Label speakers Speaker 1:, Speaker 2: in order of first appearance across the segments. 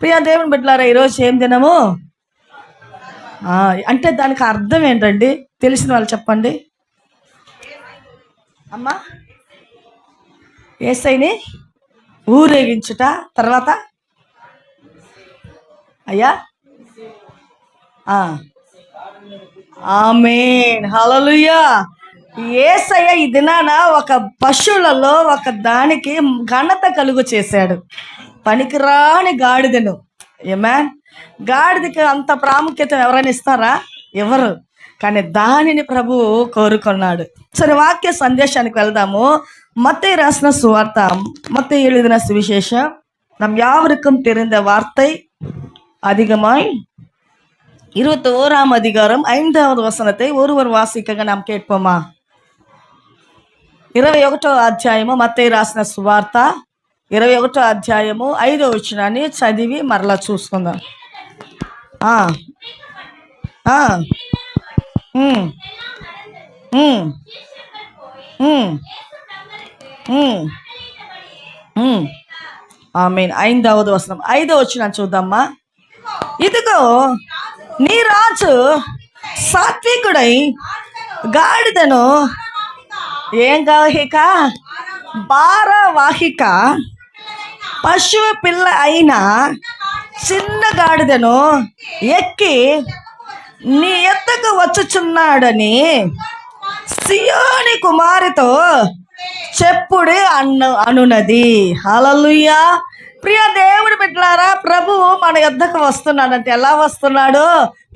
Speaker 1: ప్రియా దేవుని బిడ్డలారా, ఈరోజు ఏం దినము అంటే దానికి అర్థం ఏంటండి? తెలిసిన వాళ్ళు చెప్పండి అమ్మా. యేసయ్యని ఊరేగించుట, తర్వాత అయ్యా ఆమేన్, హల్లెలూయా. యేసయ్య ఈ దినాన ఒక పశువులలో ఒక దానికి ఘనత కలుగు చేశాడు. పనికిరాని గాడిదను. ఏమేన్, గాడిదకి అంత ప్రాముఖ్యత ఎవరైనా ఇస్తారా? ఎవరు. కానీ దానిని ప్రభువు కోరుకున్నాడు. సరే, వాక్య సందేశానికి వెళ్దాము. மத்தேயு ராசின சுவார்த்த, மத்தேயு எழுதின சுவிசேஷம். நம் யாவருக்கும் தெரிந்த வார்த்தை அதிகமாய் 21ஆம் அதிகாரம் 5வது வசனத்தை ஒருவர் வாசிக்க நாம் கேட்போமா? 21వ అధ్యాయము మత్తయి రాసిన సువార్త 21వ అధ్యాయము 5వ వచనాన్ని చదివి మరలా చూసుకుందాం. ఆమేన్. 5వ వచనం, 5వ వచనాన్ని చూద్దామా. ఇదిగో నీ రాజు సాత్వికుడై గాడిదను ఏం గాహిక భారవాహిక పశువు పిల్ల అయిన చిన్న గాడిదను ఎక్కి నీ ఎద్దకు వచ్చుచున్నాడని సియోని కుమారితో చెప్పుడే అనునది. హల్లెలూయా. ప్రియ దేవుడి బిడ్డలారా, ప్రభువు మన యొద్దకు వస్తున్నాడంటే ఎలా వస్తున్నాడు?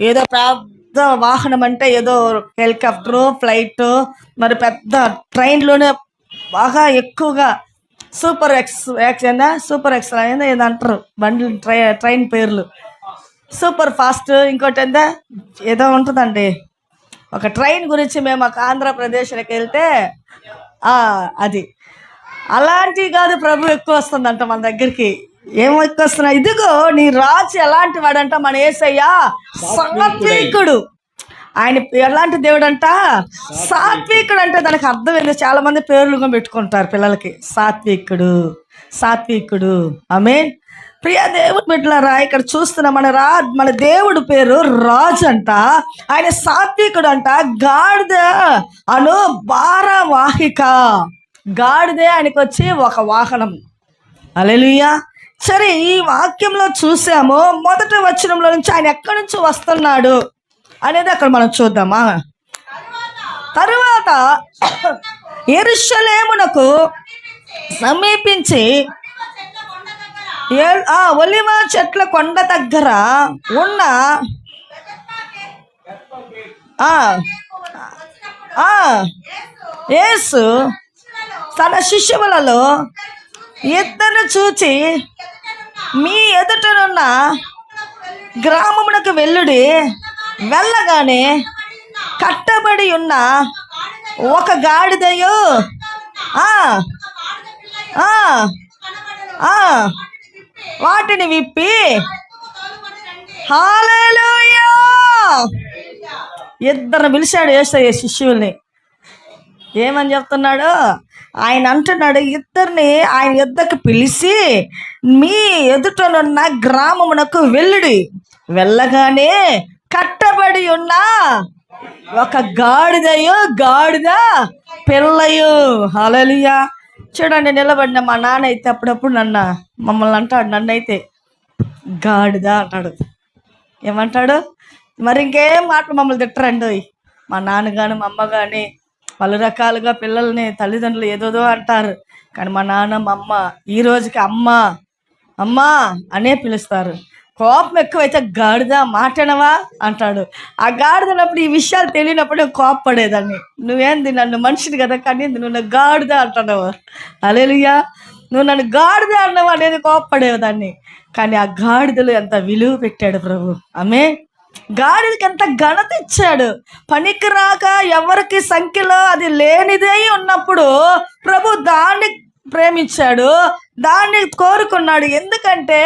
Speaker 1: ఏదో పెద్ద వాహనం అంటే ఏదో హెలికాప్టరు, ఫ్లైట్, మరి పెద్ద ట్రైన్లోనే బాగా ఎక్కువగా సూపర్ ఎక్స్ ఏదంటారు బండ్లు, ట్రైన్ పేర్లు సూపర్ ఫాస్ట్, ఇంకోటి ఏందా ఏదో ఉంటుందండి. ఒక ట్రైన్ గురించి మేము ఒక ఆంధ్రప్రదేశ్కి వెళ్తే అది అలాంటివి కాదు. ప్రభు ఎక్కువ వస్తుందంట మన దగ్గరికి. ఏమో ఎక్కువ వస్తున్నా. ఇదిగో నీ రాజు ఎలాంటి వాడంట? మన యేసయ్య సాత్వికుడు. ఆయన ఎలాంటి దేవుడు అంట? సాత్వికుడు. అంటే దానికి అర్థం ఏంది? చాలా మంది పేర్లుగా పెట్టుకుంటారు పిల్లలకి. సాత్వికుడు, సాత్వికుడు. ఆమేన్. ప్రియ దేవుడు బిడ్డలారా, ఇక్కడ చూస్తున్న మన దేవుడు పేరు రాజు అంట. ఆయన సాత్వికుడు అంట. గాడిద అను భారవాహిక. గాడిదే ఆయనకు వచ్చి ఒక వాహనం. హల్లెలూయా. సరే, ఈ వాక్యంలో చూసాము మొదటి వచనంలో నుంచి ఆయన ఎక్కడి నుంచి వస్తున్నాడు అనేది అక్కడ మనం చూద్దామా. తరువాత యెరూషలేమునకు సమీపించి ఒలివ చెట్ల కొండ దగ్గర ఉన్న యేసు తన శిష్యులలో ఇద్దరు చూచి, మీ ఎదుటనున్న గ్రామమునకు వెళ్ళుడి, వెళ్ళగానే కట్టబడి ఉన్న ఒక గాడిదయు వాటిని విప్పి హల్లెలూయా. ఇద్దరు పిలిచాడు యేసయ్య శిష్యుల్ని. ఏమని చెప్తున్నాడు? ఆయన అంటున్నాడు, ఇద్దరిని ఆయన యుద్ధకు పిలిచి, మీ ఎదుటనున్న గ్రామమునకు వెళ్ళుడి, వెళ్ళగానే కట్టబడి ఉన్న ఒక గాడిద పిల్లయు. హల్లెలూయా. చూడండి, నిలబడిన మా నాన్న అయితే అప్పుడప్పుడు మమ్మల్ని అంటాడు, నన్నైతే గాడిద అంటాడు. ఏమంటాడు? మరి ఇంకేం మాటలు మమ్మల్ని తిట్టరండి. మా నాన్న కానీ మా అమ్మ కానీ పలు రకాలుగా పిల్లల్ని తల్లిదండ్రులు ఏదోదో అంటారు. కానీ మా నాన్న మా అమ్మ ఈ రోజుకి అమ్మ అనే పిలుస్తారు. కోపం ఎక్కువైతే గాడిద మాటనవా అంటాడు. ఆ గాడిదనప్పుడు ఈ విషయాలు తెలియనప్పుడు నేను కోపపడేదాన్ని. నువ్వేంది నన్ను మనిషిని కదా, కానీ నువ్వు నన్ను గాడిద అంటున్నావు. హల్లెలూయా. నువ్వు నన్ను గాడిద అన్నావు అనేది కోపపడేదాన్ని. కానీ ఆ గాడిదలు ఎంత విలువ పెట్టాడు ప్రభు. ఆమె గాడిదకి ఎంత ఘనత ఇచ్చాడు. పనికి రాక ఎవరికి సంఖ్యలో అది లేనిదై ఉన్నప్పుడు ప్రభు దాన్ని ప్రేమించాడు, దాన్ని కోరుకున్నాడు. ఎందుకంటే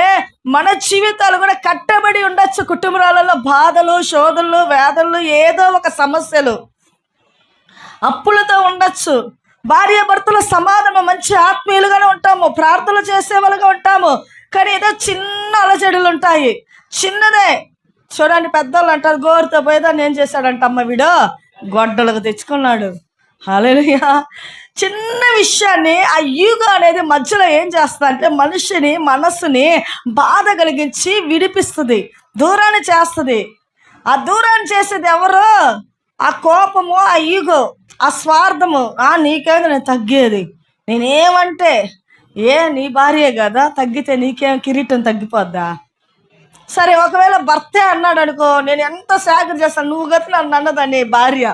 Speaker 1: మన జీవితాలు కూడా కట్టబడి ఉండొచ్చు. కుటుంబాలలో బాధలు, శోధనలు, వేదనలు, ఏదో ఒక సమస్యలు, అప్పులతో ఉండొచ్చు. భార్య భర్తల సమాధానం మంచి ఆత్మీయులుగానే ఉంటాము, ప్రార్థనలు చేసే వాళ్ళుగా ఉంటాము. కానీ ఏదో చిన్న అలజడులు ఉంటాయి, చిన్నదే. చూడండి, పెద్దోళ్ళు అంటారు గోరుతో పోయేదాన్ని ఏం చేశాడంట అమ్మ వీడు గొడ్డలకు తెచ్చుకున్నాడు. హల్లెలూయా. చిన్న విషయాన్ని ఆ ఈగో అనేది మధ్యలో ఏం చేస్తుంది అంటే మనిషిని మనస్సుని బాధ కలిగించి విడిపిస్తుంది, దూరాన్ని చేస్తుంది. ఆ దూరాన్ని చేసేది ఎవరు? ఆ కోపము, ఆ ఈగో, ఆ స్వార్థము. నీకేదో నేను తగ్గేది, నేనేమంటే నీ భార్యే కదా, తగ్గితే నీకేం కిరీటం తగ్గిపోద్దా? సరే, ఒకవేళ భర్తే అన్నాడు అనుకో, నేను ఎంత సేకరి చేస్తాను, నువ్వు గతి నన్ను అన్నదాన్ని భార్య.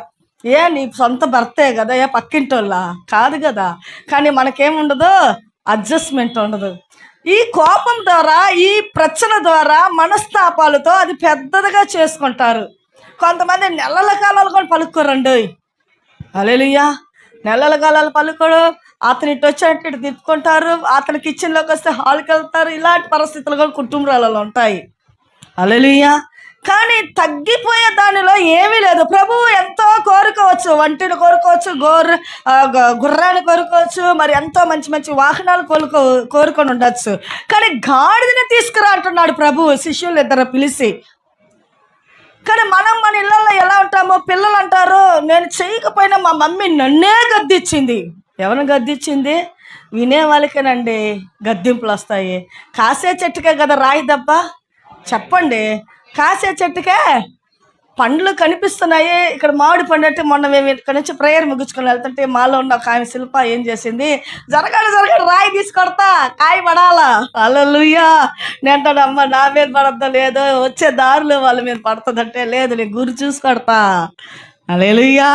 Speaker 1: నీ సొంత భర్తే కదా, పక్కింటోళ్ళ కాదు కదా. కానీ మనకేముండదు, అడ్జస్ట్మెంట్ ఉండదు. ఈ కోపం ద్వారా, ఈ ప్రచన ద్వారా, మనస్తాపాలతో అది పెద్దదిగా చేసుకుంటారు. కొంతమంది నెలల కాలాలు కూడా పలుకోరండి. హల్లెలూయా. నెలల కాలాలు పలుకోడు. అతను ఇటు వచ్చేటట్టు ఇటు తిప్పుకుంటారు, అతని కిచెన్లోకి వస్తే హాల్కి వెళ్తారు. ఇలాంటి పరిస్థితులు కూడా కుటుంబాలలో ఉంటాయి. హల్లెలూయా. కానీ తగ్గిపోయే దానిలో ఏమీ లేదు. ప్రభువు ఎంతో కోరుకోవచ్చు, వంటిని కోరుకోవచ్చు, గుర్రాన్ని కోరుకోవచ్చు, మరి ఎంతో మంచి మంచి వాహనాలు కోరుకొని ఉండొచ్చు. కానీ గాడిదని తీసుకురా అంటున్నాడు ప్రభువు శిష్యులు ఇద్దరు పిలిచి. కానీ మనం మన ఇళ్ళల్లో ఎలా ఉంటామో, పిల్లలు అంటారు నేను చేయకపోయినా మా మమ్మీ నన్నే గద్దించింది. ఎవరిని గద్దించింది? వినే వాళ్ళకేనండి గద్దింపులు వస్తాయి. కాసే చెట్టుకే కదా రాయి దెబ్బ. చెప్పండి, కాసే చెట్టుకే పండ్లు కనిపిస్తున్నాయి. ఇక్కడ మామిడి పండు అంటే మొన్న మేము ఇక్కడ నుంచి ప్రేయర్ ముగించుకొని వెళ్తుంటే మాలో ఉన్న ఒక ఆమె శిల్ప ఏం చేసింది, జరగడు రాయి తీసుకొడతా, కాయ పడాలా. హల్లెలూయా. నేను అమ్మ నా మీద పడద్దా, లేదు వచ్చే దారిలో వాళ్ళ మీద పడుతుందంటే, లేదు నేను గురి చూసి కొడతా. హల్లెలూయా.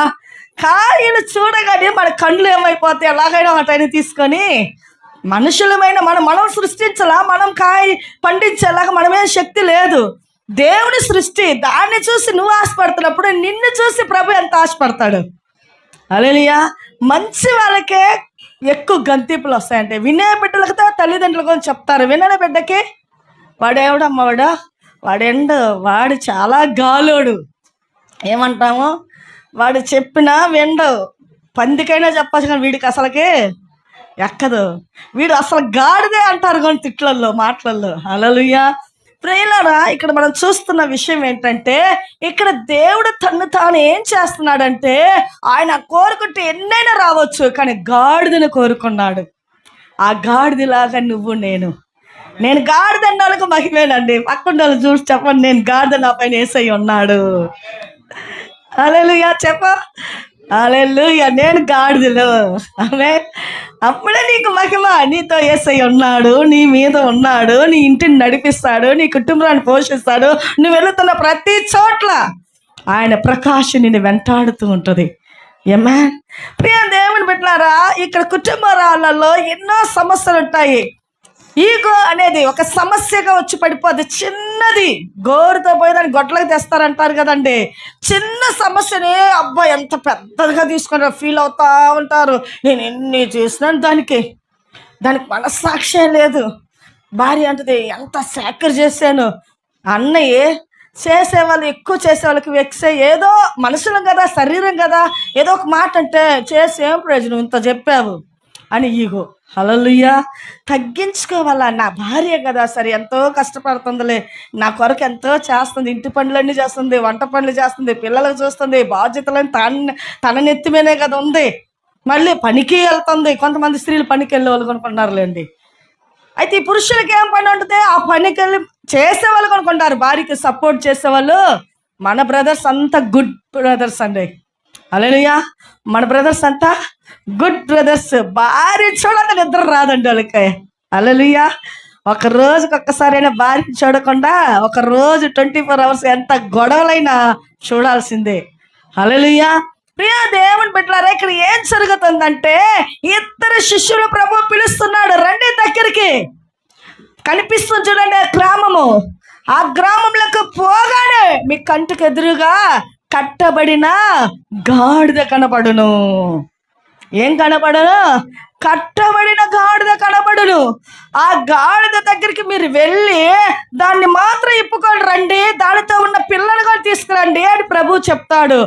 Speaker 1: కాయలు చూడగానే మన కళ్ళు ఏమైపోతాయి, ఎలాగైనా వాటిని తీసుకొని మనుషులమైన మనం సృష్టించలా, మనం కాయ పండించేలాగా మనమేం శక్తి లేదు. దేవుని సృష్టి, దాన్ని చూసి నువ్వు ఆశపడుతున్నప్పుడు నిన్ను చూసి ప్రభు ఎంత ఆశపడతాడు. హల్లెలూయా. మంచి వాళ్ళకే ఎక్కువ గంతింపులు వస్తాయంటే, వినే బిడ్డలతో తల్లిదండ్రులు కూడా చెప్తారు, వినని బిడ్డకి వాడేవిడమ్మ వాడు చాలా గాలోడు. ఏమంటాము, వాడు చెప్పినా విండు. పందికైనా చెప్పచ్చు కానీ వీడికి అసలుకి ఎక్కదు. వీడు అసలు గాడిదే అంటారు కొన్ని తిట్లల్లో, మాటలల్లో. హల్లెలూయా. ప్రియులారా, ఇక్కడ మనం చూస్తున్న విషయం ఏంటంటే, ఇక్కడ దేవుడు తను తాను ఏం చేస్తున్నాడంటే, ఆయన కోరుకుంటే ఎన్నైనా రావచ్చు, కానీ గాడిదను కోరుకున్నాడు. ఆ గాడిదలాగా నువ్వు నేను గాడిద అన్న వాళ్ళకు మహిమేనండి. పక్కన వాళ్ళు చూసి చెప్పండి, నేను గాడిద, నా పైన యేసయ్య ఉన్నాడు. హల్లెలూయా. చెప్ప హల్లెలూయా. నేను గాడిదలు. ఆమేన్. అప్పుడే నీకు మహిమ. నీతో యేసయ్య ఉన్నాడు, నీ మీద ఉన్నాడు, నీ ఇంటిని నడిపిస్తాడు, నీ కుటుంబాన్ని పోషిస్తాడు. నువ్వు వెళుతున్న ప్రతి చోట్ల ఆయన ప్రకాశం నిన్ను వెంటాడుతూ ఉంటుంది. ఆమేన్. ప్రియ దేవుని బిడ్డలారా, ఇక్కడ కుటుంబాలలో ఎన్నో సమస్యలు ఉంటాయి. ఈగో అనేది ఒక సమస్యగా వచ్చి పడిపోద్ది. చిన్నది, గోరుతో పోయేదాన్ని గొడ్డలకు తెస్తారంటారు కదండి. చిన్న సమస్యని అబ్బా ఎంత పెద్దదిగా తీసుకొని ఫీల్ అవుతా ఉంటారు. నేను ఎన్ని చేసినాను దానికి మనస్సాక్షే లేదు. భార్య అంటది ఎంత సాక్రిఫైస్ చేశాను. అన్నయ్య చేసేవాళ్ళు, ఎక్కువ చేసేవాళ్ళకి వెక్సే, ఏదో మనుషులు కదా, శరీరం కదా, ఏదో ఒక మాట అంటే చేసేం ప్రయోజనం, ఇంత చెప్పావు అని ఈగో. హల్లెలూయా. తగ్గించుకోవాలా. నా భార్య కదా, సరే ఎంతో కష్టపడుతుందిలే, నా కొరకు ఎంతో చేస్తుంది, ఇంటి పనులన్నీ చేస్తుంది, వంట పనులు చేస్తుంది, పిల్లలకు చూస్తుంది, బాధ్యతలని తన నెత్తిమీనే కదా ఉంది. మళ్ళీ పనికి వెళ్తుంది. కొంతమంది స్త్రీలు పనికి వెళ్ళే వాళ్ళు కొనుక్కున్నారులేండి. అయితే ఈ పురుషులకి ఏం పని ఉంటుంది, ఆ పనికి వెళ్ళి చేసేవాళ్ళు కొనుక్కుంటారు. భార్యకి సపోర్ట్ చేసేవాళ్ళు మన బ్రదర్స్ అంతా గుడ్ బ్రదర్స్ అండి. హల్లెలూయా. మన బ్రదర్స్ అంతా గుడ్ బ్రదర్స్. భార్య చూడక నిద్ర రాదండి వాళ్ళకి. హల్లెలూయా. ఒక రోజుకి ఒక్కసారైనా భార్యని చూడకుండా ఒక రోజు 24 hours ఎంత గొడవలైనా చూడాల్సిందే. హల్లెలూయా. ప్రియ దేవుని బిడ్డలారా, ఇక్కడ ఏం జరుగుతుందంటే, ఇద్దరు శిష్యులు ప్రభు పిలుస్తున్నాడు, రండి దగ్గరికి. కనిపిస్తుంది చూడండి ఆ గ్రామము. ఆ గ్రామంలోకి పోగానే మీ కంటికి ఎదురుగా కట్టబడిన గాడిద కనబడును. ఏం కనబడును? కట్టబడిన గాడిద కనబడును. ఆ గాడిద దగ్గరికి మీరు వెళ్ళి దాన్ని మాత్రం ఇప్పుకొని రండి, దానితో ఉన్న పిల్లలు కూడా తీసుకురండి అని ప్రభు చెప్తాడు.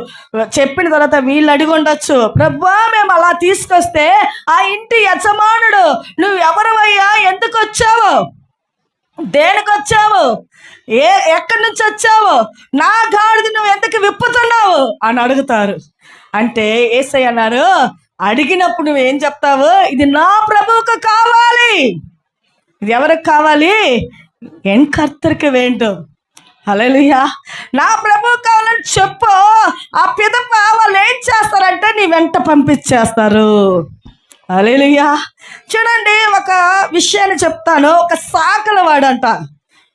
Speaker 1: చెప్పిన తర్వాత వీళ్ళు అడిగి ఉండొచ్చు, ప్రభువా మేము అలా తీసుకొస్తే ఆ ఇంటి యజమానుడు నువ్వు ఎవరివయ్యా, ఎందుకు వచ్చావు, దేనికి వచ్చావు? ఎక్కడి నుంచి వచ్చావు? నా గాడిద నువ్వు ఎందుకు విప్పుతున్నావు అని అడుగుతారు. అంటే యేసయ్య అన్నారు, అడిగినప్పుడు నువ్వేం చెప్తావు? ఇది నా ప్రభువుకు కావాలి. ఇది ఎవరికి కావాలి? ఎన్ కర్తరికి வேண்டும். హల్లెలూయా. నా ప్రభువు కావాలని చెప్పు. ఆ పిదప వాళ్ళు ఏం చేస్తారంటే నీ వెంట పంపించేస్తారు. హల్లెలూయా. చూడండి, ఒక విషయాన్ని చెప్తాను. ఒక సాకలవాడంట.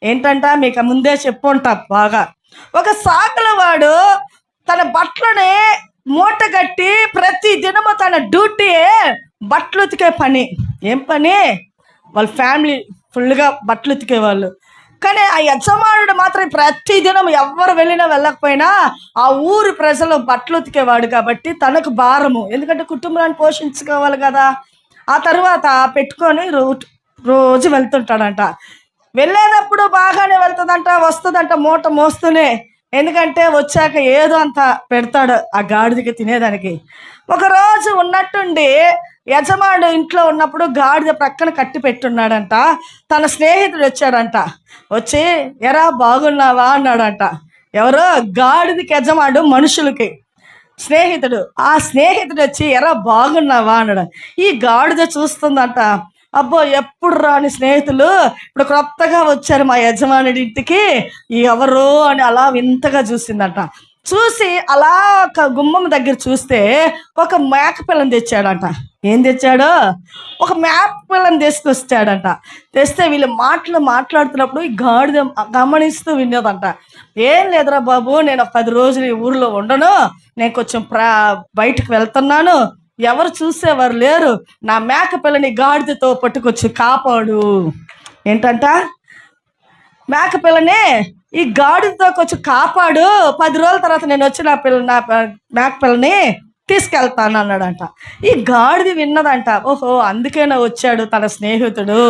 Speaker 1: ఏంటంట? మీకు ముందే చెప్పుంటా బాగా. ఒక సాకలవాడు తన బట్టలని మూటగట్టి ప్రతి దినము తన డ్యూటీ బట్టలు ఉతికే పని. ఏం పని? వాళ్ళ ఫ్యామిలీ ఫుల్గా బట్టలు ఉతికేవాళ్ళు. కానీ ఆ యజమానుడు మాత్రం ప్రతి దినం ఎవరు వెళ్ళినా వెళ్ళకపోయినా ఆ ఊరు ప్రజలు బట్టలు ఉతికేవాడు కాబట్టి తనకు భారము. ఎందుకంటే కుటుంబాన్ని పోషించుకోవాలి కదా. ఆ తర్వాత పెట్టుకొని రోజు వెళ్తుంటాడంట. వెళ్ళేటప్పుడు బాగానే వెళ్తుందంట, వస్తుందంట మూట మోస్తూనే. ఎందుకంటే వచ్చాక ఏదో అంత పెడతాడు ఆ గాడిదకి తినేదానికి. ఒకరోజు ఉన్నట్టుండి యజమానుడు ఇంట్లో ఉన్నప్పుడు గాడిద ప్రక్కన కట్టి పెట్టున్నాడంట. తన స్నేహితుడు వచ్చాడంట. వచ్చి ఎరా బాగున్నావా అన్నాడంట. ఎవరో? గాడిదకి యజమానుడు మనుషులకి స్నేహితుడు. ఆ స్నేహితుడు వచ్చి ఎరా బాగున్నావా అన్నాడు. ఈ గాడిద చూస్తుందంట, అబ్బో ఎప్పుడు రాని స్నేహితులు ఇప్పుడు కొత్తగా వచ్చారు మా యజమానుడి ఇంటికి, ఎవరు అని అలా వింతగా చూసిందంట. చూసి అలా ఒక గుమ్మం దగ్గర చూస్తే ఒక మేక పిల్లని తెచ్చాడంట. ఏం తెచ్చాడు? ఒక మేక పిల్లని తీసుకొచ్చాడంట. తెస్తే వీళ్ళు మాట్లాడుతున్నప్పుడు ఈ గాడిద గమనిస్తూ వినేదంట. ఏం లేదురా బాబు, నేను 10 రోజులు ఈ ఊరిలో ఉండను, నేను కొంచెం బయటకు వెళ్తున్నాను, ఎవరు చూసేవారు లేరు, నా మేక పిల్లని గాడిదతో పట్టుకొచ్చి కాపాడు. ఏంటంట? మేక పిల్లని ఈ గాడిదతో కొంచెం కాపాడు, 10 రోజుల తర్వాత నేను వచ్చి నా మేక పిల్లని తీసుకెళ్తాను అన్నాడంట. ఈ గాడిద విన్నదంట. ఓహో, అందుకేనా వచ్చాడు తన స్నేహితుడు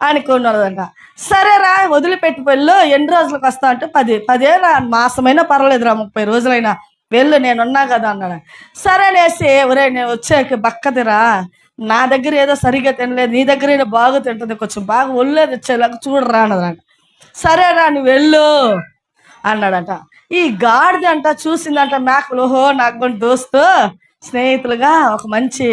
Speaker 1: అనుకున్నదంట. సరేరా వదిలిపెట్టి వెళ్ళు, ఎన్ని రోజులకు వస్తా అంటే 10 మాసమైనా పర్వాలేదురా, 30 రోజులైనా వెళ్ళు, నేనున్నా కదా అన్నాడు. సరే అనేసి, ఒరే నేను వచ్చాక బక్కదిరా, నా దగ్గర ఏదో సరిగ్గా తినలేదు, నీ దగ్గర ఏదో బాగా తింటుంది, కొంచెం బాగా ఒళ్ళేది వచ్చేలాగా చూడరా అన్నదంట. సరేరా నువ్వు వెళ్ళు అన్నాడంట. ఈ గాడిద అంట చూసిందంట మేకలు. ఓహో, నాకు కూడా దోస్తు స్నేహితులుగా ఒక మంచి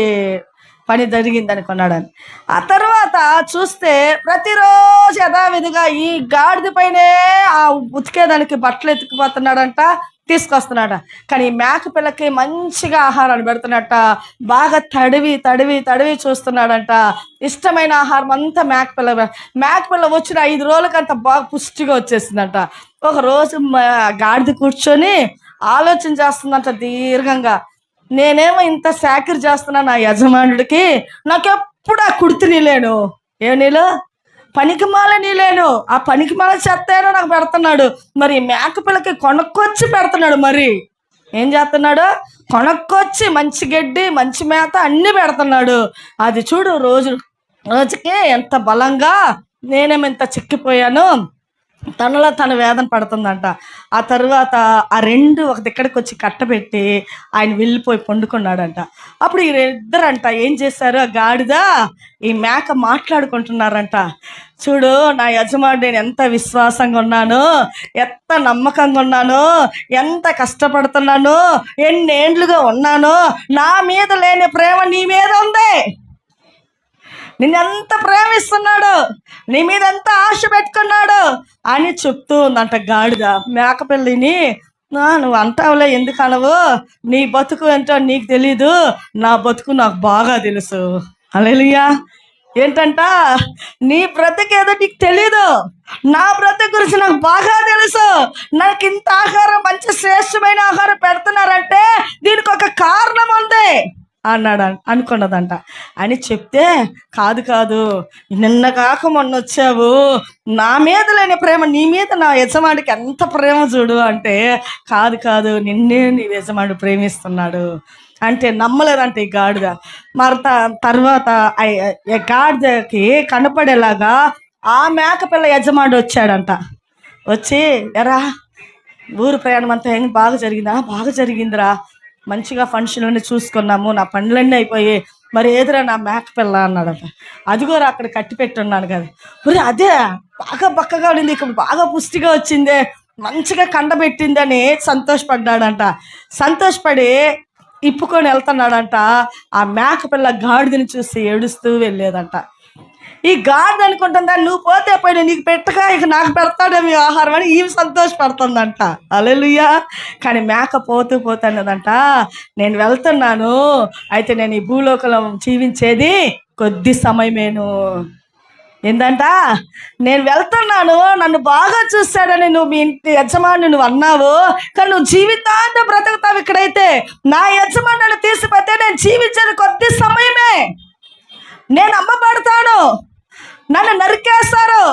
Speaker 1: పని జరిగింది అనుకున్నాడని. ఆ తర్వాత చూస్తే ప్రతిరోజు యథావిధిగా ఈ గాడిద పైనే ఆ ఉతికేదానికి బట్టలు ఎత్తుకుపోతున్నాడంట, తీసుకొస్తున్నాడ. కానీ మేక పిల్లకి మంచిగా ఆహారాన్ని పెడుతున్నట్ట, బాగా తడివి తడివి తడివి చూస్తున్నాడంట. ఇష్టమైన ఆహారం అంతా మేకపిల్ల వచ్చిన 5 రోజులకి అంత బాగా పుష్టిగా వచ్చేసిందంట. ఒకరోజు గాడిద కూర్చొని ఆలోచన చేస్తుందంట దీర్ఘంగా. నేనేమో ఇంత సాకిరి చేస్తున్నా నా యజమానుడికి, నాకెప్పుడు ఆ కుడితి నీలేను, ఏ నీళ్ళు పనికిమాల నీలేను, ఆ పనికిమాల చెత్తేనో నాకు పెడుతున్నాడు. మరి మేకపిల్లకి కొనుక్కొచ్చి పెడుతున్నాడు. మరి ఏం చేస్తున్నాడు? కొనుక్కొచ్చి మంచి గడ్డి మంచి మేత అన్నీ పెడుతున్నాడు. అది చూడు రోజుకి ఎంత బలంగా, నేనేమో ఇంత చిక్కిపోయాను, తనలో తన వేదన పడుతుందంట. ఆ తర్వాత ఆ 2 ఒక దగ్గరికి వచ్చి కట్టబెట్టి ఆయన వెళ్ళిపోయి పండుకున్నాడంట. అప్పుడు ఈ 2 ఏం చేశారు? ఆ గాడిద ఈ మేక మాట్లాడుకుంటున్నారంట. చూడు నా యజమాని, నేను ఎంత విశ్వాసంగా ఉన్నాను, ఎంత నమ్మకంగా ఉన్నాను, ఎంత కష్టపడుతున్నాను, ఎన్నేండ్లుగా ఉన్నాను, నా మీద లేని ప్రేమ నీ మీద ఉంది, నిన్నెంత ప్రేమిస్తున్నాడు, నీ మీద ఎంత ఆశ పెట్టుకున్నాడు అని చెప్తూ ఉందంట గాడిద. మేకపిల్లిని, నువ్వు అంటావులే, ఎందుకు అనవు, నీ బతుకు ఏంటో నీకు తెలీదు, నా బతుకు నాకు బాగా తెలుసు. హల్లెలూయా. ఏంటంట? నీ బ్రతుకేదో నీకు తెలీదు, నా బ్రతుకు గురించి నాకు బాగా తెలుసు, నాకు ఇంత ఆహారం, మంచి శ్రేష్టమైన ఆహారం పెడుతున్నారంటే దీనికి ఒక కారణం ఉంది అన్నాడు అనుకున్నదంట. అని చెప్తే, కాదు నిన్న కాక మొన్న వచ్చావు, నా మీద లేని ప్రేమ నీ మీద నా యజమానికి ఎంత ప్రేమ చూడు అంటే, కాదు నిన్నే నీ యజమానుడు ప్రేమిస్తున్నాడు అంటే నమ్మలేదంట ఈ గాడిద. మరి తర్వాత గాడిదకి కనపడేలాగా ఆ మేకపిల్ల యజమానుడు వచ్చాడంట. వచ్చి, ఎరా ఊరు ప్రయాణం అంతా బాగా జరిగిందా? బాగా జరిగిందిరా, మంచిగా ఫంక్షన్లన్నీ చూసుకున్నాము, నా పనులన్నీ అయిపోయి మరి ఏదిరా నా మేక పిల్ల అన్నాడట. అదిగోరా అక్కడ కట్టి పెట్టున్నాను కదా. మరి అదే బాగా బక్కగా ఉండింది, ఇక్కడ బాగా పుష్టిగా వచ్చిందే, మంచిగా కండబెట్టిందని సంతోషపడ్డాడంట. సంతోషపడి ఇప్పుకొని వెళ్తున్నాడంట. ఆ మేక పిల్ల గాడిదని చూసి ఏడుస్తూ వెళ్ళేదంట. ఈ గాడిద అనుకుంటుందా, నువ్వు పోతే పోయినా నీకు పెట్టగా ఇక నాకు పెడతాడేమి ఆహారం అని ఈమె సంతోషపడుతుందంట. హల్లెలూయా. కానీ మేక పోతూ పోతున్నదంట, నేను వెళ్తున్నాను, అయితే నేను ఈ భూలోకంలో జీవించేది కొద్ది సమయమేను. ఏంటంట, నేను వెళ్తున్నాను, నన్ను బాగా చూస్తాడని నువ్వు మీ ఇంటి యజమాని నువ్వు అన్నావు, కానీ నువ్వు జీవితాంతం బ్రతుకుతావు ఇక్కడైతే. నా యజమాని నన్ను తీసిపోతే నేను జీవించేది కొద్ది సమయమే, నేను అమ్మబడతాను, నన్ను నరికేస్తారు,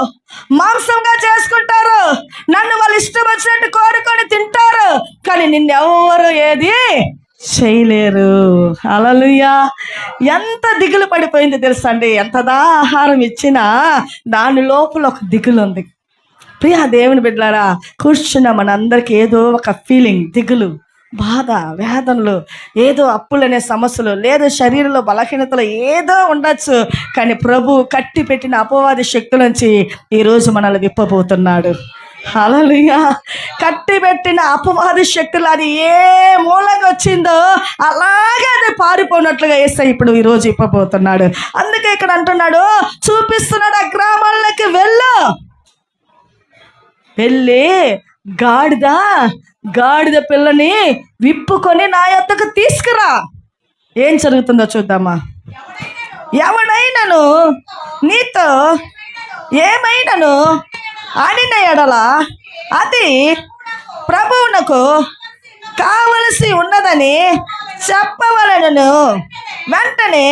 Speaker 1: మాంసంగా చేసుకుంటారు, నన్ను వాళ్ళు ఇష్టం వచ్చినట్టు కోరుకొని తింటారు, కానీ నిన్నెవరు ఏది చేయలేరు. హల్లెలూయా. ఎంత దిగులు పడిపోయింది తెలుసా అండి. ఎంతదా ఆహారం ఇచ్చినా దాని లోపల ఒక దిగులు ఉంది. ప్రియా దేవుని బిడ్డలారా, కూర్చున్న మనందరికీ ఏదో ఒక ఫీలింగ్, దిగులు, బాధ, వేదనలు, ఏదో అప్పులనే సమస్యలు, లేదు శరీరంలో బలహీనతలు ఏదో ఉండొచ్చు, కానీ ప్రభు కట్టి పెట్టిన అపవాది శక్తుల నుంచి ఈరోజు మనల్ని విప్పబోతున్నాడు. హల్లెలూయా. కట్టి పెట్టిన అపవాది శక్తులు అది ఏ మూలంగా వచ్చిందో అలాగే అది పారిపోయినట్లుగా యేసయ్య ఇప్పుడు ఈరోజు ఇప్పబోతున్నాడు. అందుకే ఇక్కడ అంటున్నాడు, చూపిస్తున్నాడు, ఆ గ్రామాల్లోకి వెళ్ళి గాడిద పిల్లని విప్పుకొని నా యొద్దకు తీసుకురా. ఏం జరుగుతుందో చూద్దామా. ఎవడైనాను నీతో ఏమైనాను ఆడిన ఎడల అది ప్రభువునకు కావలసి ఉన్నదని చెప్పవలెను. వెంటనే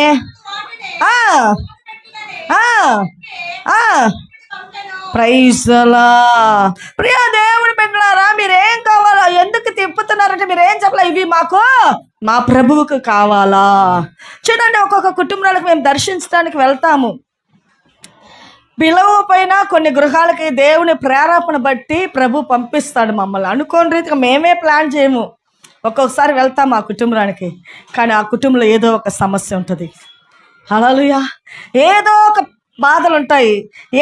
Speaker 1: ప్రైజ్లా. ప్రియ దేవుని బిడ్డలారా, మీరేం కావాలా, ఎందుకు తిప్పుతున్నారంటే మీరేం చెప్పాలా, ఇవి మాకు మా ప్రభువుకు కావాలా. చూడండి, ఒక్కొక్క కుటుంబాలకు మేము దర్శించడానికి వెళ్తాము. పిలువ పైన కొన్ని గృహాలకి దేవుని ప్రేరేపణ బట్టి ప్రభు పంపిస్తాడు మమ్మల్ని. అనుకోని రీతిగా మేమే ప్లాన్ చేయము. ఒక్కొక్కసారి వెళ్తాం ఆ కుటుంబానికి, కానీ ఆ కుటుంబంలో ఏదో ఒక సమస్య ఉంటుంది. హల్లెలూయా. ఏదో ఒక బాధలు ఉంటాయి,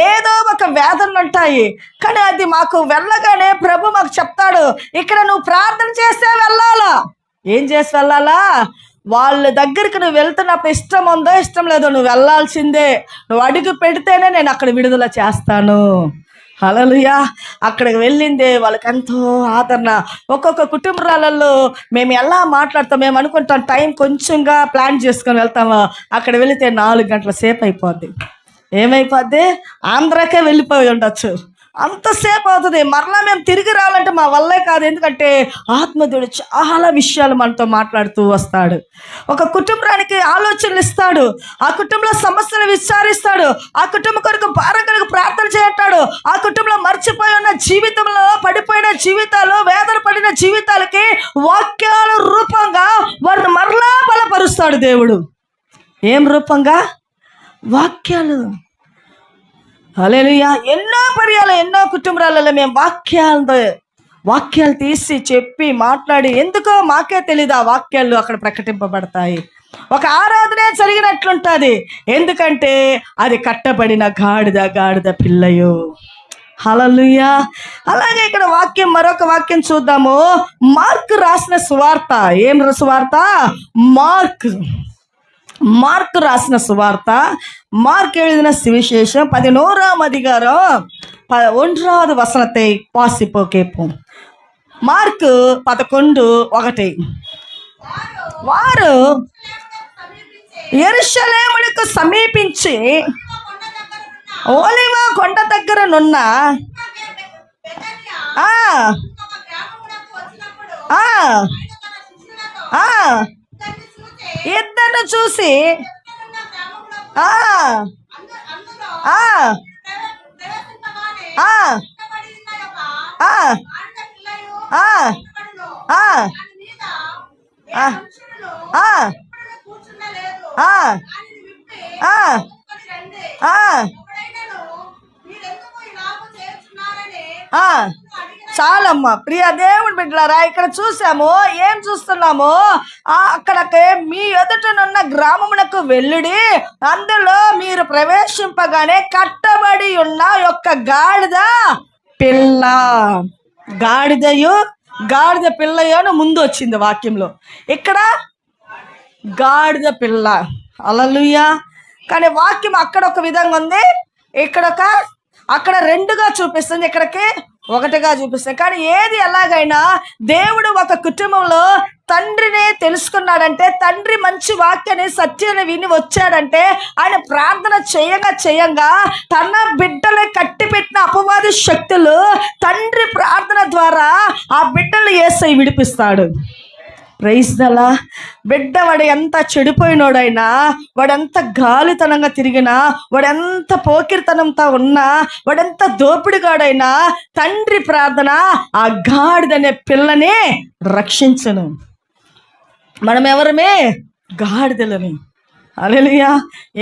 Speaker 1: ఏదో ఒక వేదనలు ఉంటాయి, కానీ అది మాకు వెళ్ళగానే ప్రభు మాకు చెప్తాడు, ఇక్కడ నువ్వు ప్రార్థన చేస్తే వెళ్ళాలా. ఏం చేసి వెళ్ళాలా? వాళ్ళ దగ్గరికి నువ్వు వెళ్తున్నప్పుడు ఇష్టం ఉందో ఇష్టం లేదో నువ్వు వెళ్ళాల్సిందే. నువ్వు అడుగు పెడితేనే నేను అక్కడ విడుదల చేస్తాను. హల్లెలూయా. అక్కడికి వెళ్ళిందే వాళ్ళకి ఎంతో ఆదరణ. ఒక్కొక్క కుటుంబాలలో మేము ఎలా మాట్లాడతాం, మేము అనుకుంటాం టైం కొంచెంగా ప్లాన్ చేసుకొని వెళ్తాము, అక్కడ వెళితే 4 గంటల సేపు అయిపోద్ది. ఏమైపోద్ది? ఆంధ్రాకే వెళ్ళిపోయి ఉండొచ్చు, అంతసేపు అవుతుంది. మరలా మేము తిరిగి రావాలంటే మా వల్లే కాదు. ఎందుకంటే ఆత్మదేవుడు చాలా విషయాలు మనతో మాట్లాడుతూ వస్తాడు. ఒక కుటుంబానికి ఆలోచనలు ఇస్తాడు, ఆ కుటుంబంలో సమస్యలు విచారిస్తాడు, ఆ కుటుంబం కొరకు భారం కొరకు ప్రార్థన చేస్తాడు. ఆ కుటుంబంలో మర్చిపోయి ఉన్న జీవితంలో పడిపోయిన జీవితాలు, వేదన పడిన జీవితాలకి వాక్యాల రూపంగా వారిని మరలా బలపరుస్తాడు దేవుడు. ఏం రూపంగా? వాక్యాలు. హల్లెలూయా. ఎన్నో పర్యాలు ఎన్నో కుటుంబాలలో మేము వాక్యాలు తీసి చెప్పి మాట్లాడి, ఎందుకో మాకే తెలీదు ఆ వాక్యాలు అక్కడ ప్రకటింపబడతాయి. ఒక ఆరాధనే జరిగినట్లుంటుంది. ఎందుకంటే అది కట్టబడిన గాడిద పిల్లయో. హల్లెలూయా. అలాగే ఇక్కడ వాక్యం, మరొక వాక్యం చూద్దాము. మార్కు రాసిన సువార్త. ఏం సువార్త? మార్కు రాసిన సువార్త, మార్కు எழுதின சுவிசேஷம் 11ஆம் அதிகாரம் 1வது வசனத்தை வாசிப்போம், கேட்போம். మార్కు 11:1. వారు యెరూషలేమునకు సమీపించి ఒలీవ కొండ దగ్గరనున్న ఇద్దరు చూసి చాలమ్మా ప్రియ దేవుని బిడ్డలారా, ఇక్కడ చూసాము, ఏం చూస్తున్నాము? అక్కడికి మీ ఎదుటనున్న గ్రామమునకు వెళ్ళుడి, అందులో మీరు ప్రవేశింపగానే కట్టబడి ఉన్న యొక్క గాడిద పిల్ల, గాడిద పిల్లయోను ముందు వచ్చింది వాక్యంలో. ఇక్కడ గాడిద పిల్ల, హల్లెలూయా. కానీ వాక్యం అక్కడ ఒక విధంగా ఉంది, అక్కడ రెండుగా చూపిస్తుంది, ఇక్కడికి ఒకటిగా చూపిస్తుంది. కానీ ఏది ఎలాగైనా దేవుడు ఒక కుటుంబంలో తండ్రిని తెలుసుకున్నాడంటే, తండ్రి మంచి వాక్యాన్ని సత్యాన్ని విని వచ్చాడంటే, ఆయన ప్రార్థన చేయంగా తన బిడ్డలు కట్టిపెట్టిన అపవాది శక్తులు తండ్రి ప్రార్థన ద్వారా ఆ బిడ్డలు యేసయ్య విడిపిస్తాడు. ప్రైజ్ దలా. బిడ్డ వాడు ఎంత చెడిపోయినోడైనా, వాడెంత గాలితనంగా తిరిగినా, వాడెంత పోకిరితనంతో ఉన్నా, వాడెంత దోపిడిగాడైనా తండ్రి ప్రార్థన ఆ గాడిదనే పిల్లని రక్షించను. మనం ఎవరమే? గాడిదలని. హల్లెలూయా.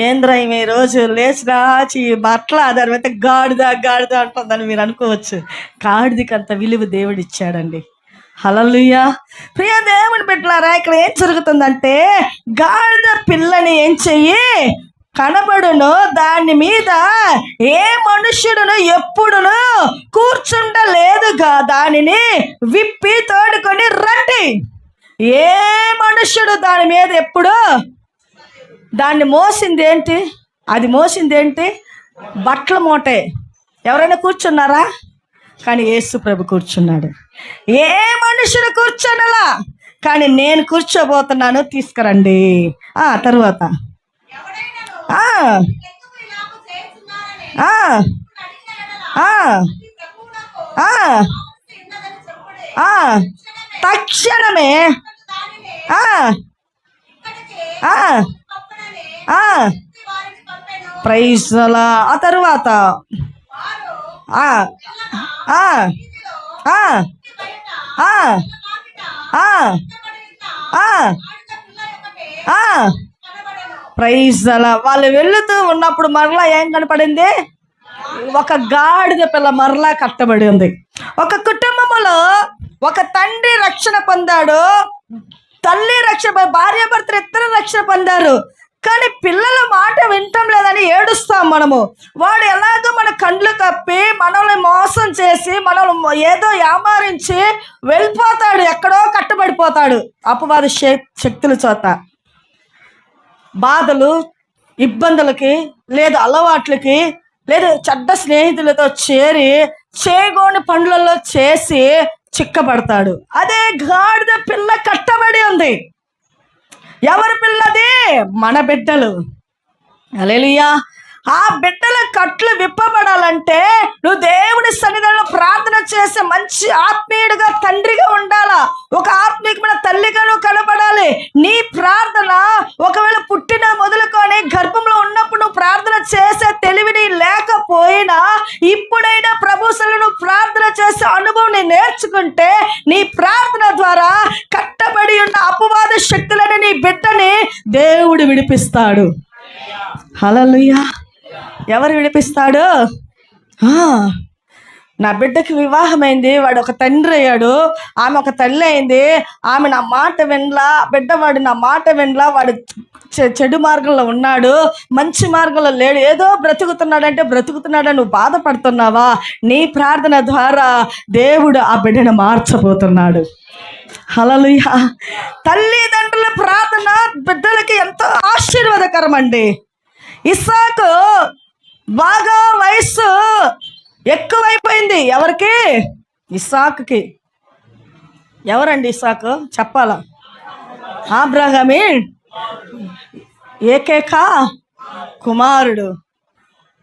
Speaker 1: ఏంద్రా ఈ రోజు లేచి బట్టలు ఆధారం అయితే గాడిద అంటుందని మీరు అనుకోవచ్చు. గాడిదకి అంత విలువ దేవుడు ఇచ్చాడండి. హల్లెలూయా. ప్రియ దేవుని బిడ్డలారా, ఇక్కడ ఏం జరుగుతుందంటే, గాడిద పిల్లని ఏం చెయ్యి కనబడును, దాని మీద ఏ మనుష్యుడును ఎప్పుడును కూర్చుండలేదుగా, దానిని విప్పి తోడుకొని రండి. ఏ మనుష్యుడు దాని మీద ఎప్పుడు దాన్ని మోసింది ఏంటి? అది మోసింది ఏంటి? బట్టల మూటే. ఎవరైనా కూర్చున్నారా? కానీ యేసు ప్రభు కూర్చున్నాడు. ఏ మనుషుడు కూర్చోనలా, కానీ నేను కూర్చోబోతున్నాను, తీసుకురండి. తర్వాత తక్షణమే ప్రైజ్ అలా. ఆ తర్వాత ప్రైజ్ అలా. వాళ్ళు వెళుతూ ఉన్నప్పుడు మరలా ఏం కనపడింది? ఒక గాడిద పిల్ల మరలా కట్టబడి ఉంది. ఒక కుటుంబంలో ఒక తండ్రి రక్షణ పొందాడు, తల్లి రక్షణ, భార్య భర్తలు ఇద్దరు రక్షణ పొందారు. కానీ పిల్లల మాట వినటం లేదని ఏడుస్తాం మనము. వాడు ఎలాగో మన కండ్లు కప్పి మనల్ని మోసం చేసి మనల్ని ఏదో యామారించి వెళ్ళిపోతాడు, ఎక్కడో కట్టబడిపోతాడు అపవాది శక్తుల చేత. బాధలు, ఇబ్బందులకి, లేదు అలవాట్లకి, లేదు చెడ్డ స్నేహితులతో చేరి చేగోని పనులలో చేసి చిక్కబడతాడు. అదే గాడిద పిల్ల కట్టబడి ఉంది. ఎవరి పిల్లది? మన బిడ్డలు. హల్లెలూయా. ఆ బిడ్డల కట్లు విప్పబడాలంటే నువ్వు దేవుని సన్నిధిలో ప్రార్థన చేసే మంచి ఆత్మీయుడిగా, తండ్రిగా ఉండాలా. ఒక ఆత్మీయమైన తల్లిగా నువ్వు కనబడాలి. నీ ప్రార్థన ఒకవేళ పుట్టిన మొదలుకొని గర్భంలో ఉన్నప్పుడు నువ్వు ప్రార్థన చేసే తెలివిని లేకపోయినా, ఇప్పుడైనా ప్రభువులో నువ్వు ప్రార్థన చేసే అనుభవం నీ నేర్చుకుంటే, నీ ప్రార్థన ద్వారా కట్టబడి ఉన్న అపవాద శక్తులని నీ బిడ్డని దేవుడు విడిపిస్తాడు. హల్లెలూయా. ఎవరు విడిపిస్తాడు? నా బిడ్డకి వివాహమైంది, వాడు ఒక తండ్రి అయ్యాడు, ఆమె ఒక తల్లి అయింది, ఆమె నా మాట వినలా, బిడ్డవాడు నా మాట వినలా, వాడు చెడు మార్గంలో ఉన్నాడు, మంచి మార్గంలో లేడు, ఏదో బ్రతుకుతున్నాడని నువ్వు బాధపడుతున్నావా? నీ ప్రార్థన ద్వారా దేవుడు ఆ బిడ్డను మార్చబోతున్నాడు. హల్లెలూయా. తల్లిదండ్రుల ప్రార్థన బిడ్డలకి ఎంతో ఆశీర్వాదకరం అండి. ఇస్సాకు బాగా వయస్సు ఎక్కువైపోయింది. ఎవరికి? ఇస్సాకుకి. ఎవరండి ఇస్సాకు? చెప్పాలా? అబ్రహాము ఏకైక కుమారుడు.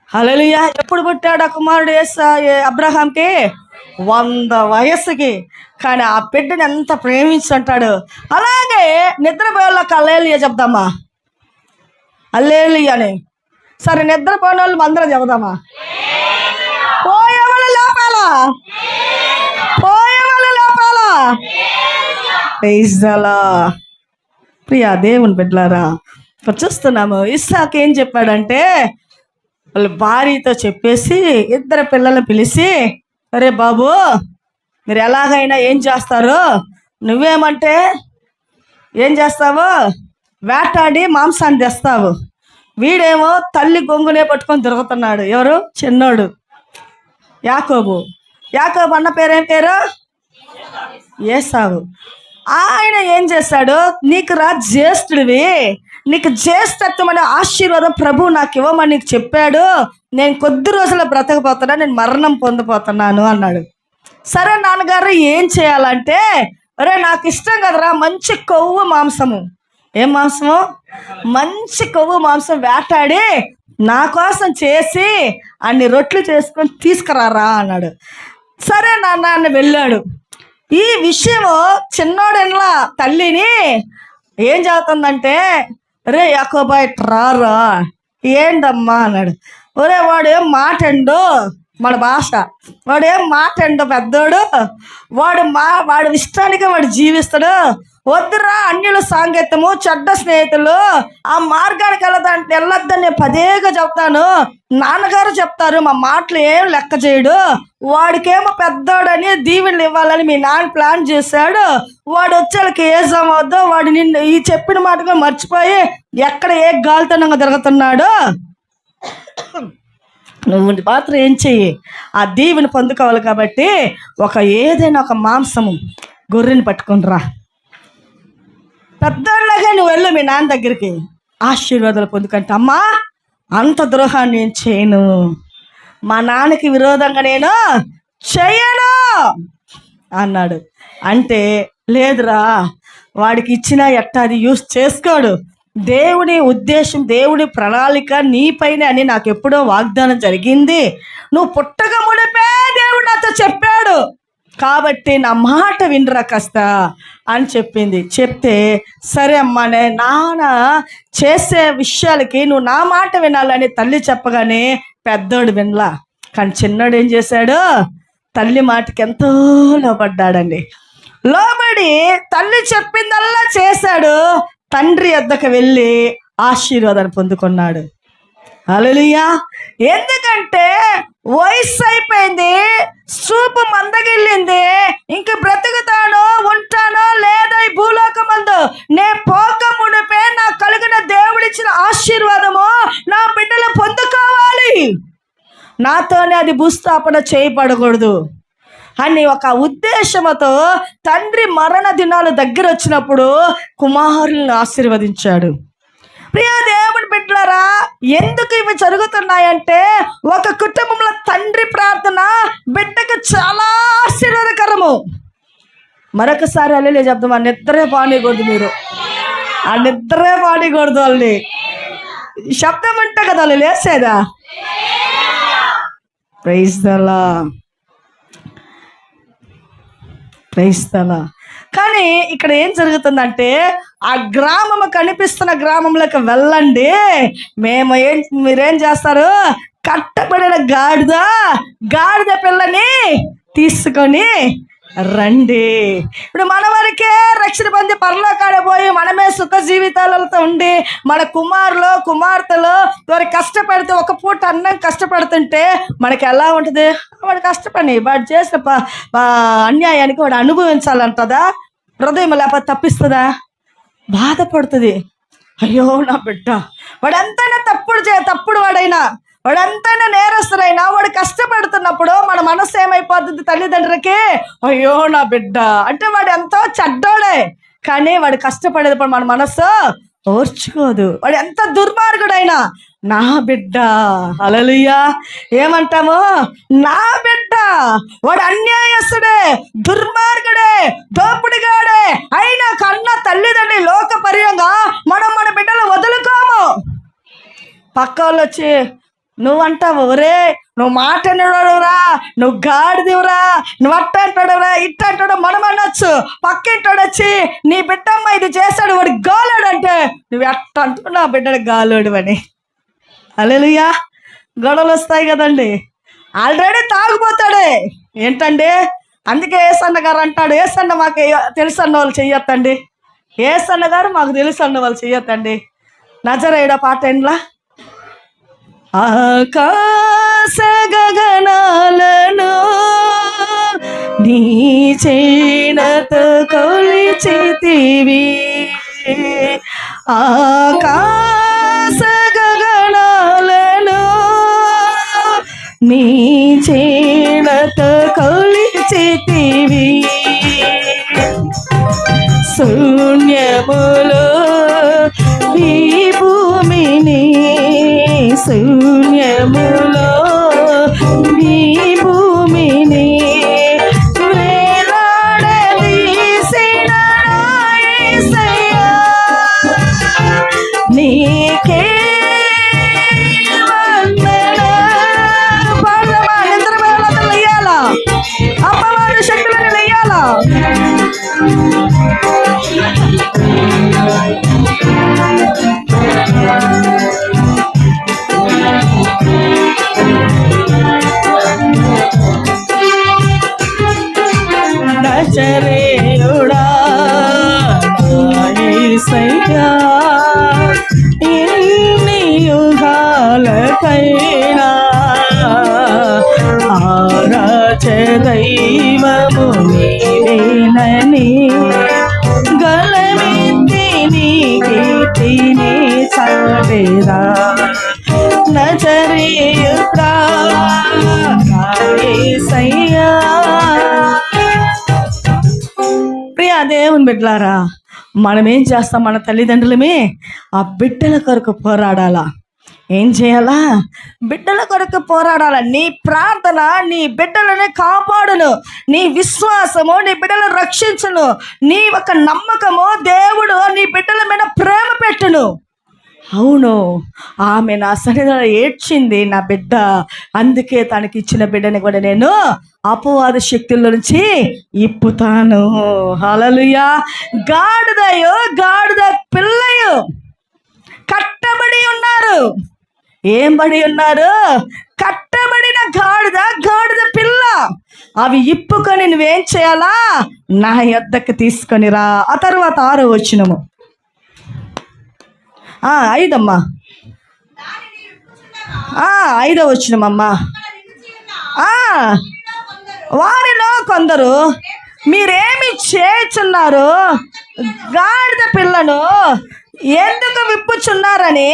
Speaker 1: హల్లెలూయా. ఎప్పుడు పుట్టాడు ఆ కుమారుడు అబ్రహాంకి? 100 వయస్సుకి. కానీ ఆ బిడ్డని ఎంత ప్రేమించుంటాడు. అలాగే నిద్రపోయేళ్ళకి హల్లెలూయా చెప్దామా? హల్లెలూయా అని. సరే, నిద్రపోయిన వాళ్ళు అందరం చెబుదామా? పోయేవాళ్ళు లేపాలా? ప్రియా దేవుని బిడ్డలారా, ఇప్పుడు చూస్తున్నాము. ఇస్సాకు ఏం చెప్పాడంటే, వాళ్ళ భార్యతో చెప్పేసి 2 పిల్లల్ని పిలిచి, అరే బాబు, మీరు ఎలాగైనా ఏం చేస్తారు, నువ్వేమంటే ఏం చేస్తావు, వేటాడి మాంసాన్ని తెస్తావు. వీడేమో తల్లి గొంగునే పట్టుకొని తిరుగుతున్నాడు. ఎవరు? చిన్నోడు యాకోబు. యాకోబు అన్న పేరేం పేరు? ఏసావు. ఆయన ఏం చేశాడు, నీకు జ్యేష్ఠుడివి, నీకు జ్యేష్ఠత్వం అనే ఆశీర్వాదం ప్రభు నాకు ఇవ్వమని నీకు చెప్పాడు. నేను కొద్ది రోజుల బ్రతకపోతున్నా, నేను మరణం పొందిపోతున్నాను అన్నాడు. సరే నాన్నగారు ఏం చేయాలంటే, అరే నాకు ఇష్టం కదరా మంచి కొవ్వు మాంసము. ఏం మాంసము? మంచి కొవ్వు మాంసం వేటాడి నా కోసం చేసి అన్ని రొట్లు చేసుకొని తీసుకురారా అన్నాడు. సరే నాన్న వెళ్ళాడు. ఈ విషయము చిన్నోడెన్లా తల్లిని ఏం చదువుతుందంటే, రే యాకోబాయ్ రారా. ఏంటమ్మా అన్నాడు. ఒరే వాడు ఏం మాటండు, మన భాష, వాడు ఏం మాటండు పెద్దోడు, వాడు ఇష్టానికి వాడు జీవిస్తాడు. వద్దురా అన్యుల సాంగత్యము, చెడ్డ స్నేహితులు, ఆ మార్గానికి వెళ్ళొద్దని నేను పదేగా చెప్తాను. నాన్నగారు చెప్తారు, మా మాటలు ఏం లెక్క చేయడు. వాడికేమో పెద్దోడని దీవెనలు ఇవ్వాలని మీ నాన్న ప్లాన్ చేశాడు. వాడు వచ్చేళ్ళకి ఏ సమవుద్దో వాడు నిన్ను ఈ చెప్పిన మాటగా మర్చిపోయి ఎక్కడ ఏ గాలితనంగా తిరుగుతున్నాడు. నువ్వు మాత్రం ఏం చెయ్యి, ఆ దీవెని పొందుకోవాలి కాబట్టి ఏదైనా ఒక మాంసము గొర్రెని పట్టుకుని రా. పెద్దోళ్ళగా నువ్వు వెళ్ళు మీ నాన్న దగ్గరికి, ఆశీర్వాదాలు పొందుకుంటే. అమ్మా అంత ద్రోహాన్ని నేను చేయను, మా నాన్నకి విరోధంగా నేను చెయ్యను అన్నాడు. అంటే లేదురా, వాడికి ఇచ్చిన అది యూస్ చేసుకోడు. దేవుని ఉద్దేశం, దేవుని ప్రణాళిక నీపైన అని నాకు ఎప్పుడో వాగ్దానం జరిగింది. నువ్వు పుట్టక ముడిపే దేవుడు నాతో చెప్పాడు కాబట్టి నా మాట వినరా కాస్త అని చెప్పింది. చెప్తే సరే అమ్మా, నాన్న చేసే విషయాలకి నువ్వు నా మాట వినాలని తల్లి చెప్పగానే పెద్దోడు వినలా. కానీ చిన్నోడు ఏం చేశాడు, తల్లి మాటకి ఎంతో లోబడ్డాడండి. లోబడి తల్లి చెప్పిందల్లా చేశాడు. తండ్రి వద్దకు వెళ్ళి ఆశీర్వాదాన్ని పొందుకున్నాడు. హల్లెలూయా. ఎందుకంటే వయసు అయిపోయింది, చూపు మందగిల్లింది, ఇంక బ్రతుకుతానో ఉంటానో లేదా ఈ భూలోకమందు నే పోక మునిపే నాకు కలిగిన దేవుడిచ్చిన ఆశీర్వాదము నా బిడ్డలు పొందుకోవాలి, నాతోనే అది భూస్థాపన చేయబడకూడదు అని ఒక ఉద్దేశంతో తండ్రి మరణ దినాలు దగ్గర వచ్చినప్పుడు కుమారులను ఆశీర్వదించాడు. ప్రియ దేవుని బిడ్డలారా, ఎందుకు ఇవి జరుగుతున్నాయంటే ఒక కుటుంబంలో తండ్రి ప్రార్థన బిడ్డకు చాలా ఆశీర్వాదకరము. మరొకసారి అల్లెలే చెప్తాం, ఆ నిద్రే పానీకూడదు, మీరు ఆ నిద్రే పానీకూడదు. వాళ్ళని శబ్దం ఉంటే కదా వాళ్ళు లేసేదా. Praise the lord, praise the lord. కానీ ఇక్కడ ఏం జరుగుతుందంటే, ఆ గ్రామము కనిపిస్తున్న గ్రామంలోకి వెళ్ళండి, మీరేం చేస్తారు, కట్టబడిన గాడిద పిల్లని తీసుకొని రండి. ఇప్పుడు మన వరకే రక్షణ పొంది పరలోకాడ పోయి మనమే సుఖ జీవితాలతో ఉండి మన కుమార్తెలు వారు కష్టపడితే ఒక పూట అన్నం కష్టపడుతుంటే మనకి ఎలా ఉంటుంది? వాడు కష్టపడి వాడు చేసిన అన్యాయానికి వాడు అనుభవించాలంటదా? హృదయం లేకపోతే తప్పిస్తుందా? బాధపడుతుంది. అయ్యో నా బిడ్డ, వాడంతైనా తప్పుడు వాడంతైనా నేరస్తుడైనా వాడు కష్టపడుతున్నప్పుడు మన మనసు ఏమైపోతుంది తల్లిదండ్రులకి? అయ్యో నా బిడ్డ అంటే వాడు ఎంతో చెడ్డోడే, కానీ వాడు కష్టపడేటప్పుడు మన మనసు ఓర్చుకోదు. వాడు ఎంత దుర్మార్గుడైనా నా బిడ్డ, హల్లెలూయా, ఏమంటాము? నా బిడ్డ. వాడు అన్యాయస్తుడే, దుర్మార్గుడే, దోపుడిగాడే అయినా కన్నా తల్లిదండ్రి లోక పర్యంగా మనం మన బిడ్డలు వదులుకోము. పక్క వాళ్ళు వచ్చి నువ్వంటావు, ఒరే నువ్వు మాట నిడవరా, నువ్వు గాడిదివరా, నువ్వు అట్ట అంటాడురా, ఇట్ట అంటాడు మనం అనొచ్చు. పక్కింటాడు వచ్చి నీ బిడ్డమ్మ ఇది చేశాడు, వాడు గాలోడు అంటే నువ్వు ఎట్ట అంటావు నా బిడ్డడు గాలోడు అని. హల్లెలూయా. గొడవలు వస్తాయి కదండి. ఆల్రెడీ తాగుపోతాడే ఏంటండి. అందుకే ఏసన్న గారు అంటాడు, ఏసన్న మాకు తెలుసు అన్న వాళ్ళు చెయ్యొద్దండి, ఏసన్న గారు మాకు తెలుసు అన్న వాళ్ళు చెయ్యొద్దండి. నజరేయుడా పాట ఏంలా, ఆకాశ గగనాలను నీ చేనతో కొలిచితివి ఆకాశ గగనాలను నీ చేనతో కొలిచితివి శూన్యములో ఈ భూమిని శూన్యములో ఈ భూమిని వేలాడదీసిన యేసయ్యా నీకే వందనాలు. పాడమ్మా, ఎందరు వేళతో లెయ్యాలా, అమ్మవారి శక్తులను లెయ్యాలా. నజరేయుడా యేసయ్యా ఎన్ని యుగాలకైనా ఆరాధ్య దైవము నీవేనని గలమెత్తి నీ కీర్తిని చాటెదా నజరేయుడా యేసయ్యా. ప్రియా దేవుని బిడ్డలారా, మనమేం చేస్తాం? మన తల్లిదండ్రులమే ఆ బిడ్డల కొరకు పోరాడాలా. ఏం చేయాలా? బిడ్డల కొరకు పోరాడాలా. నీ ప్రార్థన నీ బిడ్డలని కాపాడును, నీ విశ్వాసము నీ బిడ్డలను రక్షించును, నీ ఒక నమ్మకము దేవుడు నీ బిడ్డల మీద ప్రేమ పెట్టును. అవును, ఆమె నా సన్నిధిలో ఏడ్చింది నా బిడ్డ, అందుకే తనకి ఇచ్చిన బిడ్డని కూడా నేను అపవాద శక్తుల నుంచి ఇప్పుతాను. హల్లెలూయా. గాడిదయో గాడిద పిల్లయో కట్టబడి ఉన్నారు. ఏం బడి ఉన్నారు? కట్టబడిన గాడిద గాడిద పిల్ల. అవి ఇప్పుకొని నువ్వేం చేయాలా? నా యొద్దకు తీసుకొని రా. ఆ తర్వాత 6వ వచనము 5 5వ వచనమమ్మా. వారిలో కొందరు మీరేమి చేయుచున్నారు? గాడిద పిల్లను ఎందుకు విప్పుచున్నారని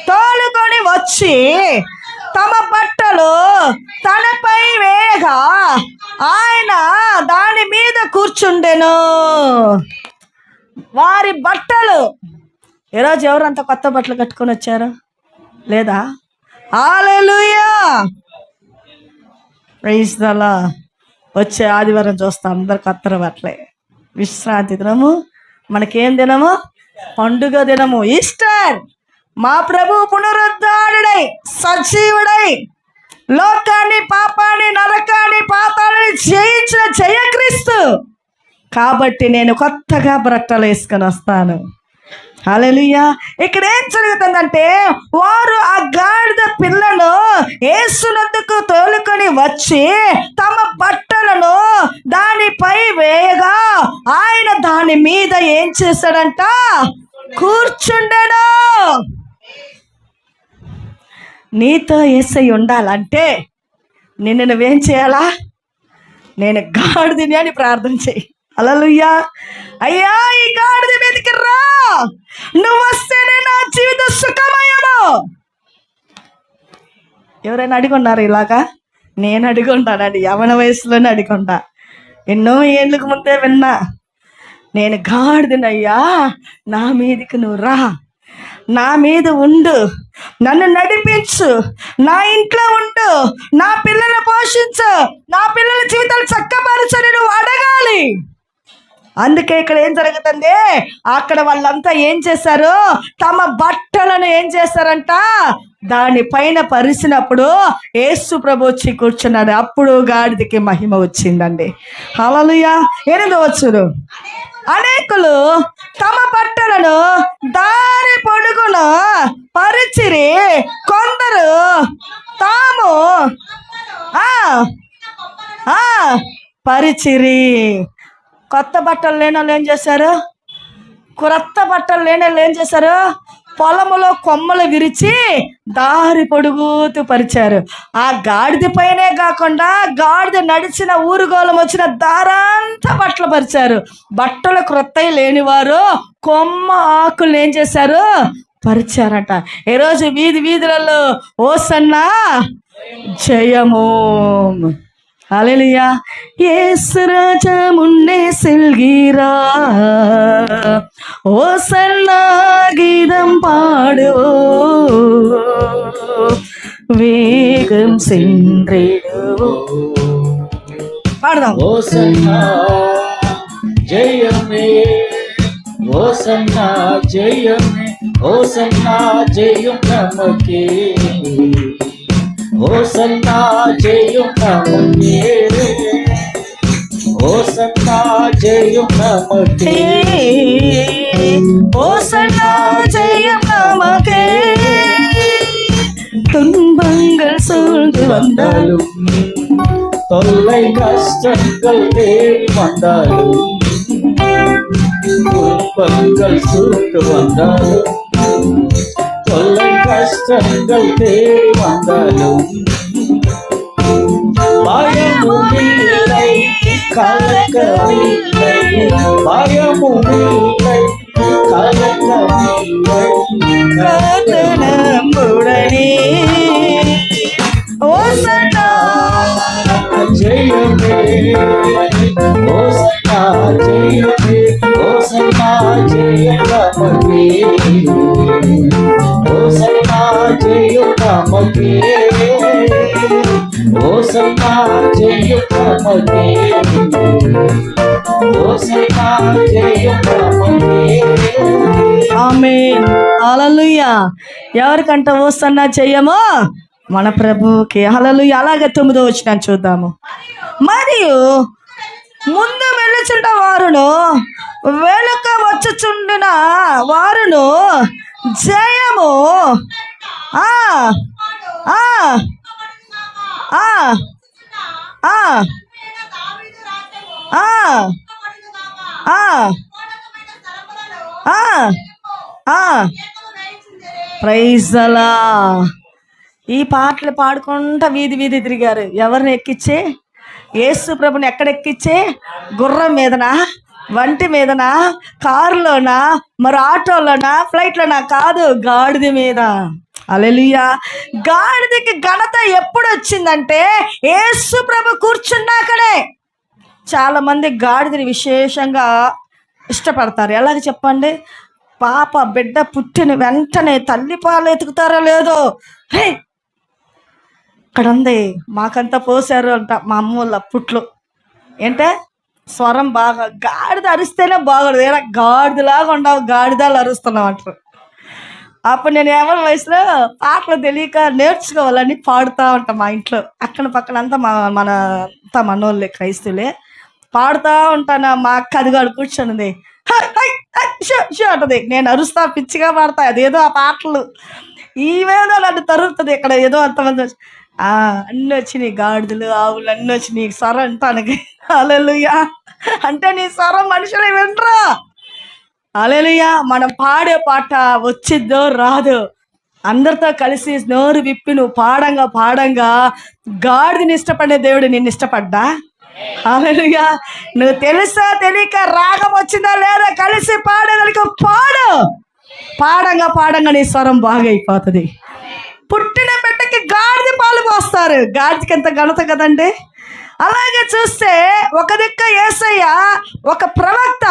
Speaker 1: తోలుకొని వచ్చి తమ బట్టలు తనపై వేయగా ఆయన దాని మీద కూర్చుండెను. వారి బట్టలు. ఈరోజు ఎవరంతా కొత్త బట్టలు కట్టుకొని వచ్చారు? లేదా? హల్లెలూయా, ప్రైజ్ ది లార్డ్. వచ్చే ఆదివారం చూస్తాం అందరు కొత్త బట్టలే. విశ్రాంతి దినము, మనకేం దినము? పండుగ దినము, ఈస్టర్. మా ప్రభు పునరుద్ధారుడై సజీవుడై లోకాన్ని పాపాన్ని నరకాన్ని పాతాళాన్ని జయించిన జయక్రీస్తు. కాబట్టి నేను కొత్తగా బట్టలు వేసుకొని వస్తాను. హల్లెలూయా. ఇక్కడ ఏం జరుగుతుందంటే, వారు ఆ గాడిద పిల్లను యేసునొద్దకు తోలుకొని వచ్చి తమ బట్టలను దానిపై వేయగా ఆయన దాని మీద ఏం చేశాడంట? కూర్చుండెను. నీతో యేసయ్య ఉండాలంటే నిన్ను నువ్వేం చేయాలా? నేను గాడిదని అని ప్రార్థన చేయి. హల్లెలూయా. అయ్యా, ఈ గాడిద మీదకి రా, నువ్వు వస్తేనే నా జీవిత సుఖమయము. ఎవరైనా అడిగొన్నారు ఇలాగా? నేను అడిగొంటానండి, యవన వయసులోనే అడిగొంటా. ఎన్నో ఏళ్ళకు ముందే విన్నా. నేను గాడిదనయ్యా, నా మీదకి నువ్వు రా, నా మీద ఉండు, నన్ను నడిపించు, నా ఇంట్లో ఉండు, నా పిల్లలు పోషించు, నా పిల్లల జీవితాలు చక్కపరచని నువ్వు అడగాలి. అందుకే ఇక్కడ ఏం జరుగుతుంది? అక్కడ వాళ్ళంతా ఏం చేశారు? తమ బట్టలను ఏం చేశారంట? దానిపైన పరిచినప్పుడు యేసు ప్రభు వచ్చి కూర్చున్నాడు. అప్పుడు గాడిదకి మహిమ వచ్చిందండి. హల్లెలూయా. 8వ వచనం. అనేకులు తమ బట్టలను దారి పొడుగున పరిచిరి, కొందరు తాము పరిచిరి. కొత్త బట్టలు లేని వాళ్ళు ఏం చేశారు? క్రొత్త బట్టలు లేని వాళ్ళు ఏం చేశారు? పొలములో కొమ్మలు విరిచి దారి పొడుగుతూ పరిచారు. ఆ గాడిద పైనే కాకుండా గాడిద నడిచిన ఊరుగోళం వచ్చిన దారంతా బట్టలు పరిచారు. బట్టలు క్రొత్తవి లేనివారు కొమ్మ ఆకులు ఏం చేశారు? పరిచారట. ఈరోజు వీధులలో ఓసన్నా జయము, హల్లెలూయా, యేసు రాజా మున్నే సెల్గిరా, ఓసన్నా గీతం పాడు, వేగం సెండ్రేడు. పాడదాం.
Speaker 2: ఓసన్నా జయమే, ఓసన్నా జయమే, ఓసన్నా జయం నమకే, ఓసన్నా జయం నమకే, ఓసన్నా జయం నమకే,
Speaker 1: ఓసన్నా జయం நமக்கே, துன்பங்கள் சூழ்ந்து வந்தாலும்
Speaker 2: தொல்லை கஷ்டங்கள் தேடி வந்தாலும் துன்பங்கள் சூழ்ந்து வந்தாலும் தொல்லை கஷ்டங்கள் தேடி வந்தாலும் பயமும் இல்லை கலக்கமில்லை, பயமும் இல்லை கலக்கமில்லை,
Speaker 1: நம்முடனே. ஓசன்னா
Speaker 2: ஜெயமே, ஓசன்னா ஜெயமே, ஓசன்னா ஜெயம் நமக்கே, ஓசன்னா ஜெயம் நமக்கே, ஓசன்னா ஜெயம் நமக்கே, ஓசன்னா ஜெயம் நமக்கே.
Speaker 1: ఆమేన్, హల్లెలూయా. ఎవరికంట ఓసన్నా చెయ్యమో? మన ప్రభువుకి. హల్లెలూయా. అలాగే 9వ వచనం చూద్దాము. మరియు ముందు వెళ్ళుచుండ వారును వెనుక వచ్చుచుండిన వారును జయము ఆ ఆ ఆ ఆ ప్రైజ్ అలా. ఈ పాటలు పాడుకుంటా వీధి తిరిగారు. ఎవరిని ఎక్కించే? యేసు ప్రభుని. ఎక్కడ ఎక్కించే? గుర్రం మీదనా, వంటి మీదనా, కారులోనా, మరి ఆటోలోనా, ఫ్లైట్లోనా? కాదు, గాడిద మీద. హల్లెలూయా. గాడిదకి ఘనత ఎప్పుడు వచ్చిందంటే యేసు ప్రభు కూర్చున్నాకనే. చాలా మంది గాడిదని విశేషంగా ఇష్టపడతారు. ఎలాగ చెప్పండి? పాప బిడ్డ పుట్టిన వెంటనే తల్లి పాలు ఎతుకుతారో లేదో, హే ఇక్కడ ఉంది మాకంతా పోసారు అంట మా అమ్మోళ్ళ పుట్లు. ఏంటే స్వరం బాగా, గాడిద అరిస్తేనే బాగోదు. ఏడా గాడిదలాగా ఉండవు, గాడిదాలు అరుస్తున్నావు అంటారు. అప్పుడు నేను ఎవరి వయసులో పాటలు తెలియక నేర్చుకోవాలని పాడుతూ ఉంటాను మా ఇంట్లో. అక్కడ పక్కన అంతా అంతా మనోళ్ళే, క్రైస్తువులే. పాడుతూ ఉంటాను. మా అక్క అదిగాడు కూర్చొనింది, అంటది. నేను అరుస్తా, పిచ్చిగా పాడతా. అదేదో ఆ పాటలు ఈవేదో నన్ను తరుగుతుంది. ఇక్కడ ఏదో అంతమంది అన్నీ వచ్చినాయి, గాడిదలు, ఆవులు అన్నీ వచ్చినాయి. స్వరం అంటానికి. హల్లెలూయా. అంటే నీ స్వరం మనుషులే వినరా. హల్లెలూయా. మనం పాడే పాట వచ్చిద్దో రాదో, అందరితో కలిసి నోరు విప్పి నువ్వు పాడంగా గాడిదని ఇష్టపడే దేవుడు నిన్ను ఇష్టపడ్డా? హల్లెలూయా. నువ్వు తెలుసా తెలియక రాగం వచ్చిందా లేదా కలిసి పాడేదానికి పాడంగా నీ స్వరం బాగా అయిపోతుంది. పుట్టిన బిడ్డకి గాడిద పాలు పోస్తారు. గాడిదకి ఎంత ఘనత కదండి. అలాగే చూస్తే ఒక దిక్కు యేసయ్య ఒక ప్రవక్త,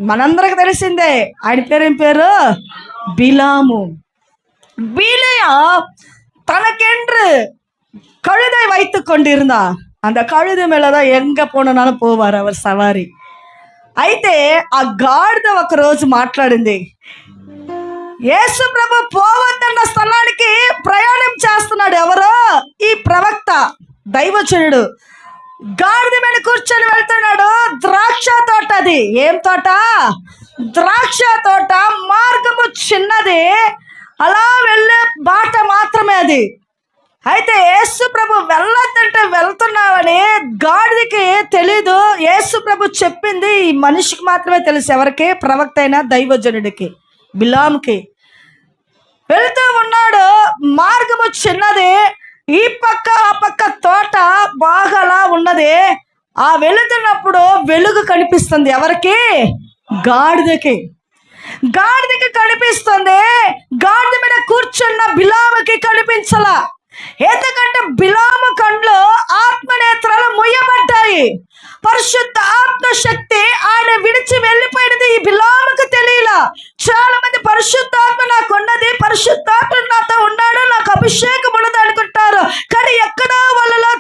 Speaker 1: మనందరికి తెలిసిందే. ఆయన పేరేం పేరు? బిలాము. బిలియ தனக்கென்று கழுதை வைத்து கொண்டிருந்தா. அந்த கழுதை மேலதான் எங்க போனாலும் పోవారు அவர் సవారి. అయితే ఆ గాడిద ఒక రోజు మాట్లాడింది. యేసు ప్రభు పోవద్దన్న స్థలానికి ప్రయాణం చేస్తున్నాడు. ఎవరో? ఈ ప్రవక్త, దైవజనుడు. గాడిద మీద కూర్చొని వెళ్తున్నాడు. ద్రాక్ష తోట అది. ఏం తోట? ద్రాక్ష తోట. మార్గము చిన్నది, అలా వెళ్ళే బాట మాత్రమే అది. అయితే యేసు ప్రభు వెళ్ళొద్దంటే వెళ్తున్నావని గాడిదకి తెలీదు. యేసు ప్రభు చెప్పింది ఈ మనిషికి మాత్రమే తెలుసు. ఎవరికి? ప్రవక్త అయిన దైవజనుడికి, బిలాముకి. వెళ్తూ ఉన్నాడు, మార్గము చిన్నది, ఈ పక్క ఆ పక్క తోట బాగాలా ఉన్నది. ఆ వెళుతున్నప్పుడు వెలుగు కనిపిస్తుంది. ఎవరికి? గాడిదకి. గాడిదకి కనిపిస్తుంది. గాడిద మీద కూర్చున్న బిలాముకి కనిపించలా. ఎందుకంటే బిలాము కండ్లు ఆత్మనేత్రాలు ముయ్యబడ్డాయి. పరిశుద్ధ ఆత్మశక్తి ఆయన విడిచి వెళ్ళిపోయినది ఈ బిలాముకు తెలియలా. చాలా మంది పరిశుద్ధాత్మ నాకు ఉన్నది, పరిశుద్ధాత్మ నాతో ఉన్నాడు, నాకు అభిషేకం ఉన్నది అనుకుంటారు. కానీ ఎక్కడో వాళ్ళలో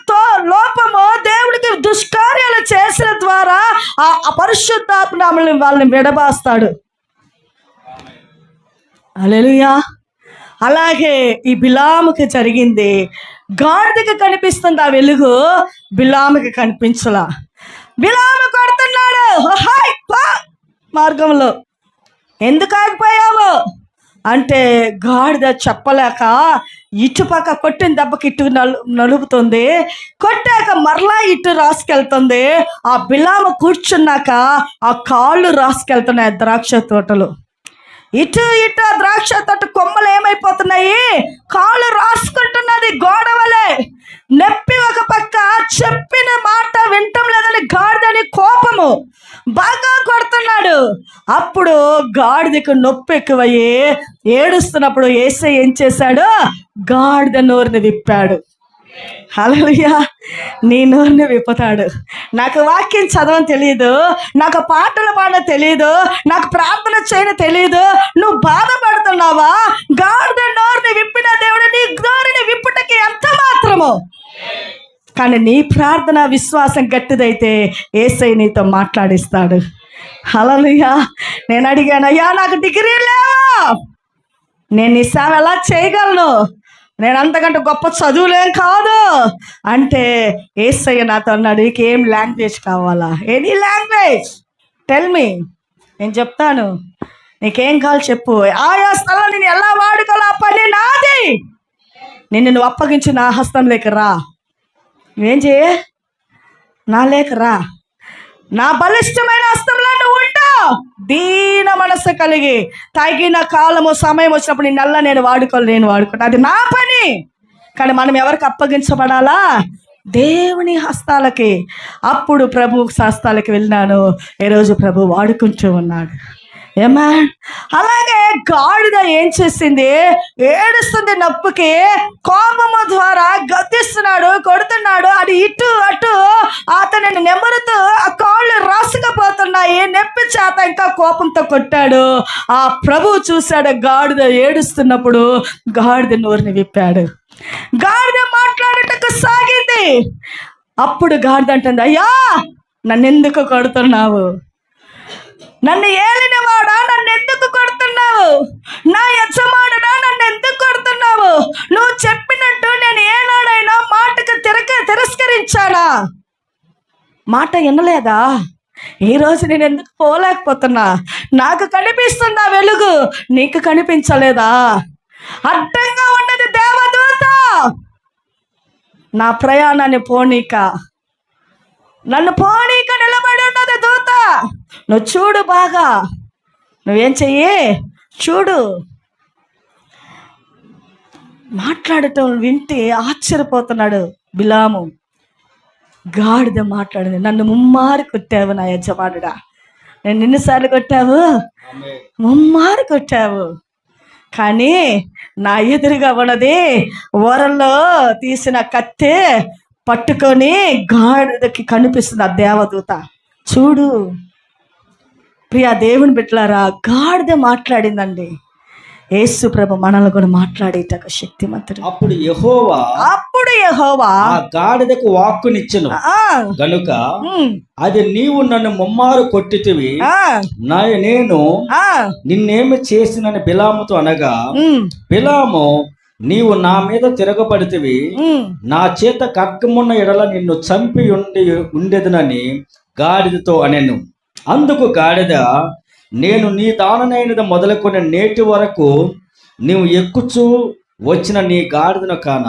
Speaker 1: లోపము, దేవుడికి దుష్కార్యాలు చేసిన ద్వారా ఆ పరిశుద్ధాత్మ వాళ్ళని విడబాస్తాడు. హల్లెలూయా. అలాగే ఈ బిలాముకి జరిగింది. గాడిదకి కనిపిస్తుంది ఆ వెలుగు, బిలాముకి కనిపించలా. బిలాము కొడుతున్నాడు మార్గంలో. ఎందుకు ఆగిపోయావు అంటే గాడిద చెప్పలేక ఇటుపక్క కొట్టిన దెబ్బకి ఇటు నలుపుతుంది. కొట్టాక మరలా ఇటు రాసుకెళ్తుంది. ఆ బిలాము కూర్చున్నాక ఆ కాళ్ళు రాసుకెళ్తున్నాయి ద్రాక్ష తోటలు. ఇటు ఇటు ద్రాక్ష తోట కొమ్మలు ఏమైపోతున్నాయి? కాళ్ళు రాసుకుంటున్నది గోడ వలె. నొప్పి ఒక పక్క, చెప్పిన మాట వింటం లేదని గాడిదని కోపము బాగా కొడుతున్నాడు. అప్పుడు గాడిదకు నొప్పి ఎక్కువయ్యి ఏడుస్తున్నప్పుడు యేసయ్య ఏం చేశాడు? గాడిద నోరుని విప్పాడు. హల్లెలూయా. నీ నోరుని విప్పుతాడు. నాకు వాక్యం చదవని తెలియదు, నాకు పాటలు పాడని తెలియదు, నాకు ప్రార్థన చేయని తెలియదు. నువ్వు బాధపడుతున్నావా? గాడిద నోరుని విప్పిన దేవుడు నీ నోరుని విప్పుటకి ఎంత మాత్రము. కానీ నీ ప్రార్థన విశ్వాసం గట్టిదైతే యేసయ్య నీతో మాట్లాడిస్తాడు. హల్లెలూయా. నేను అడిగాను, అయ్యా నాకు డిగ్రీ లేవా, నేను నీ సేవ ఎలా చేయగలను, నేను అంతకంటే గొప్ప చదువులేం కాదు అంటే యేసయ్య నాతో అన్నాడు, నీకేం లాంగ్వేజ్ కావాలా? ఎనీ లాంగ్వేజ్ టెల్ మీ, నేను చెప్తాను. నీకేం కావాలి చెప్పు. ఆయా స్థలంలో నేను ఎలా వాడుకోవాలో ఆ పని నాది. నువ్వు అప్పగించి నా హస్తం లేక రా. నువ్వేం చేయ? నా లేక రా. నా బలిష్టమైన హస్తంలో నువ్వు ఉంటావు. దీన మనస్సు కలిగి తగిన కాలము సమయం వచ్చినప్పుడు నిన్నల్లా నేను వాడుకుంటా. అది నా పని. కానీ మనం ఎవరికి అప్పగించబడాలా? దేవుని హస్తాలకి. అప్పుడు ప్రభు హస్తాలకి వెళ్ళినాను. ఈరోజు ప్రభు వాడుకుంటూ ఉన్నాడు. ఏమా? అలాగే గాడిద ఏం చేసింది? ఏడుస్తుంది నొప్పికి. కోపము ద్వారా గద్దిస్తున్నాడు, కొడుతున్నాడు. అది ఇటు అటు అతనిని నెమరుతూ ఆ కాళ్ళు రాసుకపోతున్నాయి. నొప్పి చేత ఇంకా కోపంతో కొట్టాడు. ఆ ప్రభు చూశాడు గాడిద ఏడుస్తున్నప్పుడు. గాడిద నోరుని విప్పాడు. గాడిద మాట్లాడటకు సాగింది. అప్పుడు గాడిద అంటుంది, అయ్యా నన్ను ఎందుకు కొడుతున్నావు? నన్ను ఏలినవాడా నన్ను ఎందుకు కొడుతున్నావు? నా యజమానుడా నన్ను ఎందుకు కొడుతున్నావు? నువ్వు చెప్పినట్టు నేను ఏనాడైనా మాటకు తిరస్కరించానా? మాట వినలేదా? ఈరోజు నేను ఎందుకు పోలేకపోతున్నా? నాకు కనిపిస్తుందా వెలుగు, నీకు కనిపించలేదా? అడ్డంగా ఉన్నది దేవదూత నా ప్రయాణాన్ని పోనీక, నన్ను పోనీక నిలబడి ఉన్నది దూత. నువ్వు చూడు బాగా, నువ్వేం చెయ్యి చూడు. మాట్లాడటం వింటే ఆశ్చర్యపోతున్నాడు బిలాము. గాడిద మాట్లాడింది, నన్ను ముమ్మారు కొట్టావు నా యజమానుడా. నేను ఎన్నిసార్లు కొట్టావు? ముమ్మారు కొట్టావు. కానీ నా ఎదురుగా ఉన్నది వరల్లో తీసిన కత్తి పట్టుకొని గాడిదకి కనిపిస్తుంది ఆ దేవదూత. చూడు ప్రియా దేవుని బిడ్డలారా, గాడిద మాట్లాడిందండి. యేసు ప్రభు మనల్ని కూడా మాట్లాడేట శక్తిమంతుడు.
Speaker 2: అప్పుడు యెహోవా
Speaker 1: ఆ
Speaker 2: గాడిదకు వాక్కునిచ్చెను గనుక అది నీవు నన్ను ముమ్మారు కొట్టితివి, నేను నిన్నేమి చేసినని బిలాముతో అనగా, బిలాము నీవు నా మీద తిరగబడితివి, నా చేత ఖడ్గమున్న ఎడల నిన్ను చంపి ఉండేదనని గాడిదతో అనెను. అందుకు గాడిద, నేను నీ దాననైనది మొదలుకొని నేటి వరకు నీవు ఎక్కుచూ వచ్చిన నీ గాడిదను కాన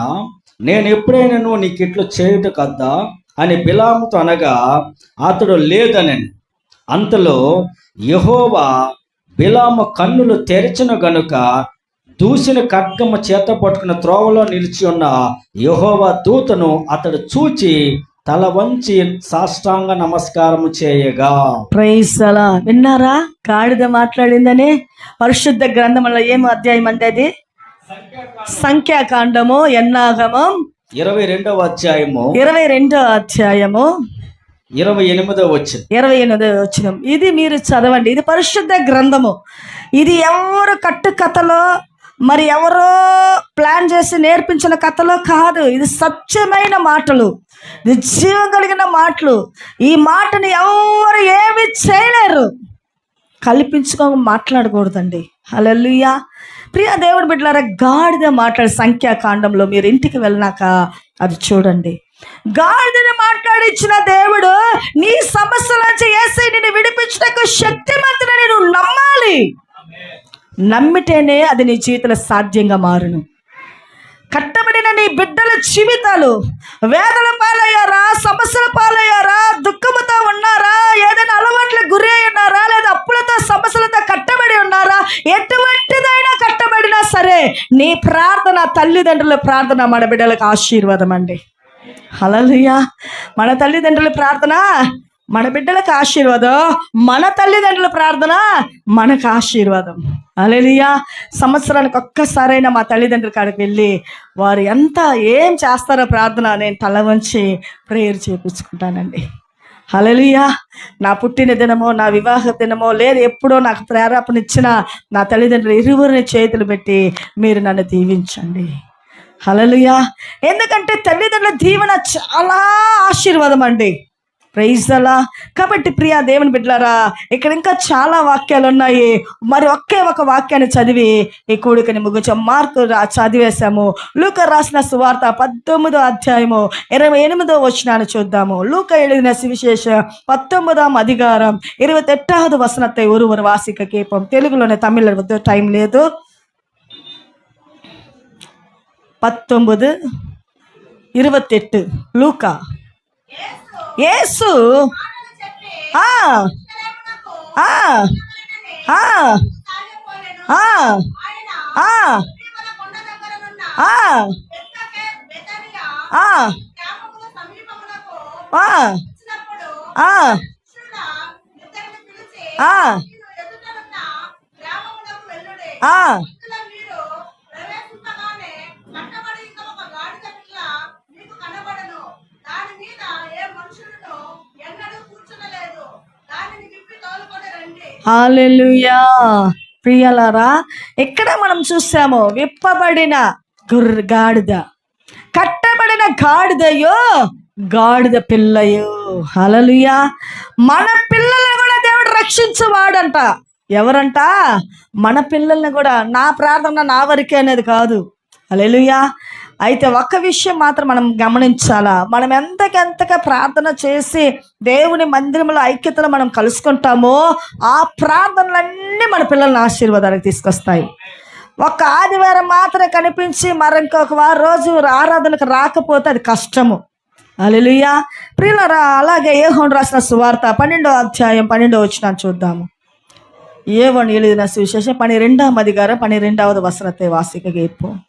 Speaker 2: నేను ఎప్పుడైనా నీకు ఇట్లు చేయుట కద్దా అని బిలాముతో అనగా అతడు లేదనెను. అంతలో యెహోవా బిలాము కన్నులు తెరిచిన గనుక దూసిన ఖడ్గము చేత పట్టుకున్న త్రోవలో నిలిచి ఉన్న యెహోవా దూతను అతడు చూచి తల వంచి సాష్టాంగ నమస్కారము చేయగా.
Speaker 1: ప్రైజ్ అలా విన్నారా? గాడిద మాట్లాడిందని పరిశుద్ధ గ్రంథంలో ఏం అధ్యాయం అంటే అది సంఖ్యాకాండము ఎన్నాగమం
Speaker 2: 22వ అధ్యాయము
Speaker 1: 22వ అధ్యాయము
Speaker 2: 28వ వచనం
Speaker 1: 28వ వచనం. ఇది మీరు చదవండి. ఇది పరిశుద్ధ గ్రంథము. ఇది ఎవరు కట్టు కథలో మరి ఎవరో ప్లాన్ చేసి నేర్పించిన కథలో కాదు. ఇది సత్యమైన మాటలు, ఇది జీవం కలిగిన మాటలు. ఈ మాటని ఎవరు ఏమి చేయలేరు. కల్పించుకో మాట్లాడకూడదండి. హల్లెలూయా. ప్రియ దేవుడి బిడ్డలారా, గాడిద మాట్లాడే సంఖ్యాకాండంలో మీరు ఇంటికి వెళ్ళినాక అది చూడండి. గాడిదని మాట్లాడిచ్చిన దేవుడు నీ సమస్యల నుంచి యేసే నిన్ను విడిపించడానికి శక్తిమంతుడని నువ్వు నమ్మాలి. నమ్మితేనే అది నీ జీవితంలో సాధ్యంగా మారును. కట్టబడిన నీ బిడ్డల జీవితాలు వేదన పాలయ్యారా, సమస్యల పాలయ్యారా, దుఃఖముతో ఉన్నారా, ఏదైనా అలవాట్లకు గురి అయి ఉన్నారా, లేదా అప్పులతో సమస్యలతో కట్టబడి ఉన్నారా, ఎటువంటిదైనా కట్టబడినా సరే నీ ప్రార్థన, తల్లిదండ్రుల ప్రార్థన మన బిడ్డలకు ఆశీర్వాదం అండి. హల్లెలూయా. మన తల్లిదండ్రుల ప్రార్థన మన బిడ్డలకు ఆశీర్వాదం, మన తల్లిదండ్రుల ప్రార్థన మనకు ఆశీర్వాదం. హల్లెలూయా. సంవత్సరానికి ఒక్కసారైనా మా తల్లిదండ్రుల కాడికి వెళ్ళి వారు ఎంత ఏం చేస్తారో ప్రార్థన నేను తల వంచి ప్రేయర్ చేయించుకుంటానండి. హల్లెలూయా. నా పుట్టిన దినమో, నా వివాహ దినమో, లేదు ఎప్పుడో నాకు ప్రేరేపణ ఇచ్చిన నా తల్లిదండ్రులు ఇరువురిని చేతులు పెట్టి మీరు నన్ను దీవించండి. హల్లెలూయా. ఎందుకంటే తల్లిదండ్రుల దీవెన చాలా ఆశీర్వాదం అండి. ప్రైజ్ అలా. కాబట్టి ప్రియా దేవుని బిడ్డలారా, ఇక్కడ ఇంకా చాలా వాక్యాలు ఉన్నాయి. మరి ఒకే ఒక వాక్యాన్ని చదివి ఈ కూడికని ముగించాం. మార్కు చదివేశాము. లూకా రాసిన సువార్త 19వ అధ్యాయము 28వ వచనాన్ని చూద్దాము. లూకా எழுதின సువిశేషం 19వ అధికారం 28వ వచనத்தை ஒருவர் வாசிக்க கேட்போம். తెలుగులోనే, తమిళ వద్దు, టైం లేదు. 19:28 లూకా. యేసు హల్లెలూయా. ప్రియలారా, ఇక్కడ మనం చూసాము విప్పబడిన గాడిద, కట్టబడిన గాడిదయో, గాడిద పిల్లయో. హల్లెలూయా. మన పిల్లల్ని కూడా దేవుడు రక్షించువాడంట. ఎవరంట? మన పిల్లల్ని కూడా. నా ప్రార్థన నా వరకే అనేది కాదు. హల్లెలూయా. అయితే ఒక్క విషయం మాత్రం మనం గమనించాలా, మనం ఎంతకెంతగా ప్రార్థన చేసి దేవుని మందిరంలో ఐక్యతలో మనం కలుసుకుంటామో ఆ ప్రార్థనలన్నీ మన పిల్లల్ని ఆశీర్వాదానికి తీసుకొస్తాయి. ఒక ఆదివారం మాత్రమే కనిపించి మరింకొక రోజు ఆరాధనకు రాకపోతే అది కష్టము. హల్లెలూయా. ప్రియులారా, అలాగే యోహాను రాసిన సువార్త 12వ అధ్యాయం 12వ వచనాన్ని చూద్దాము. యోహాను எழுதின సువిశేషం 12వ అధికారం 12వ వచనத்தை வாசிக்க கேட்போம்.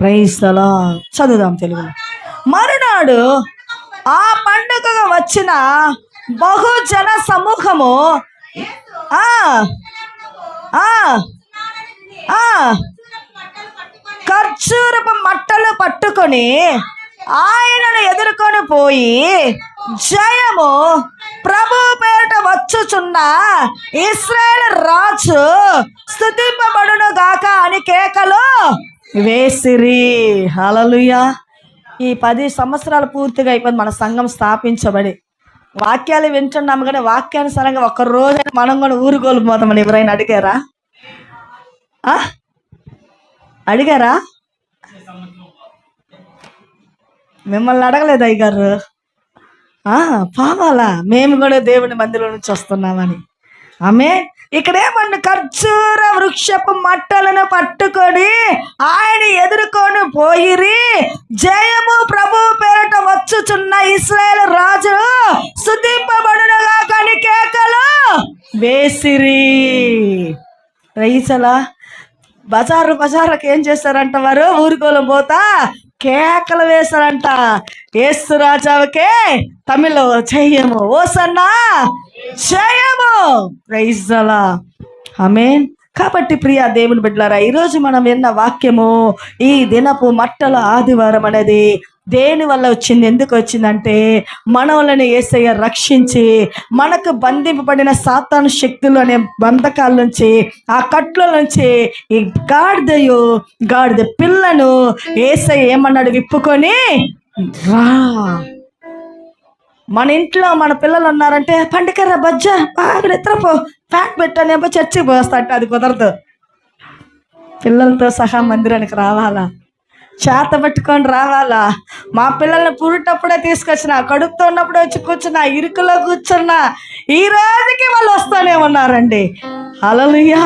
Speaker 1: Praise the Lord. చదువుదాం తెలుగులో. మరునాడు ఆ పండుగగా వచ్చిన బహుజన సమూహము ఖర్జూరపు మట్టలు పట్టుకొని ఆయనను ఎదుర్కొని పోయి, జయము ప్రభు పేరిట వచ్చుచున్న ఇశ్రాయేలు రాజు స్తుతింపబడును గాక అని కేకలు వేసిరి. హల్లెలూయా. ఈ 10 సంవత్సరాలు పూర్తిగా అయిపోయింది మన సంఘం స్థాపించబడి. వాక్యాలు వింటున్నాము కానీ వాక్యానుసారంగా ఒక్కరోజు మనం కూడా ఊరుకోలిపోతామని ఎవరైనా అడిగారా? అడిగారా? మిమ్మల్ని అడగలేదు అయ్యగారు. పావాలా మేము కూడా దేవుని మందిలో నుంచి వస్తున్నామని. ఆమె ఇక్కడ ఏమన్నా ఖర్జూర వృక్షపు మట్టలను పట్టుకొని ఆయన ఎదుర్కొని పోయిరి. జయము ప్రభు పేరట వచ్చుచున్న ఇశ్రాయేలు రాజు స్తుతింపబడునుగా కని కేకలు వేసిరి. రైసలా బజారుకి ఏం చేస్తారంట వారు? ఊరుకోలం పోతా కేకలు వేశారంట. యేసు రాజావకే తమిళ జయము, ఓసన్నా జయము. Praise the lord. ఆమేన్. కాబట్టి ప్రియ దేవుని బిడ్డలారా, ఈరోజు మనం విన్న వాక్యము ఈ దినపు మట్టల ఆదివారం అనేది దేని వల్ల వచ్చింది? ఎందుకు వచ్చిందంటే మనవలని యేసయ్య రక్షించి మనకు బంధింపబడిన సాతాను శక్తులు అనే బంధకాల నుంచి, ఆ కట్ల నుంచి ఈ గాడిద పిల్లను యేసయ్య ఏమన్నాడు? విప్పుకొని రా. మన ఇంట్లో మన పిల్లలు ఉన్నారంటే పండుకర్ర బజ్జ బాగా నిద్రపో, ఫ్యాట్ పెట్టానేమో చర్చికి పోస్తాంటే అది కుదరదు. పిల్లలతో సహా మందిరానికి రావాలా, చేత పట్టుకొని రావాలా. మా పిల్లల్ని పురిటప్పుడే తీసుకొచ్చిన, కడుపుతో ఉన్నప్పుడే వచ్చి కూర్చున్నా, ఇరుకులో కూర్చున్నా, ఈ రోజుకి వాళ్ళు వస్తూనే ఉన్నారండి. హల్లెలూయా.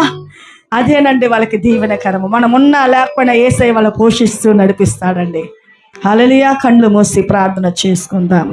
Speaker 1: అదేనండి వాళ్ళకి దీవెనకరము. మనం ఉన్నా లేకపోయినా యేసయ్య వాళ్ళు పోషిస్తూ నడిపిస్తాడండి. హల్లెలూయా. కళ్ళు మూసి ప్రార్థన చేసుకుందాం.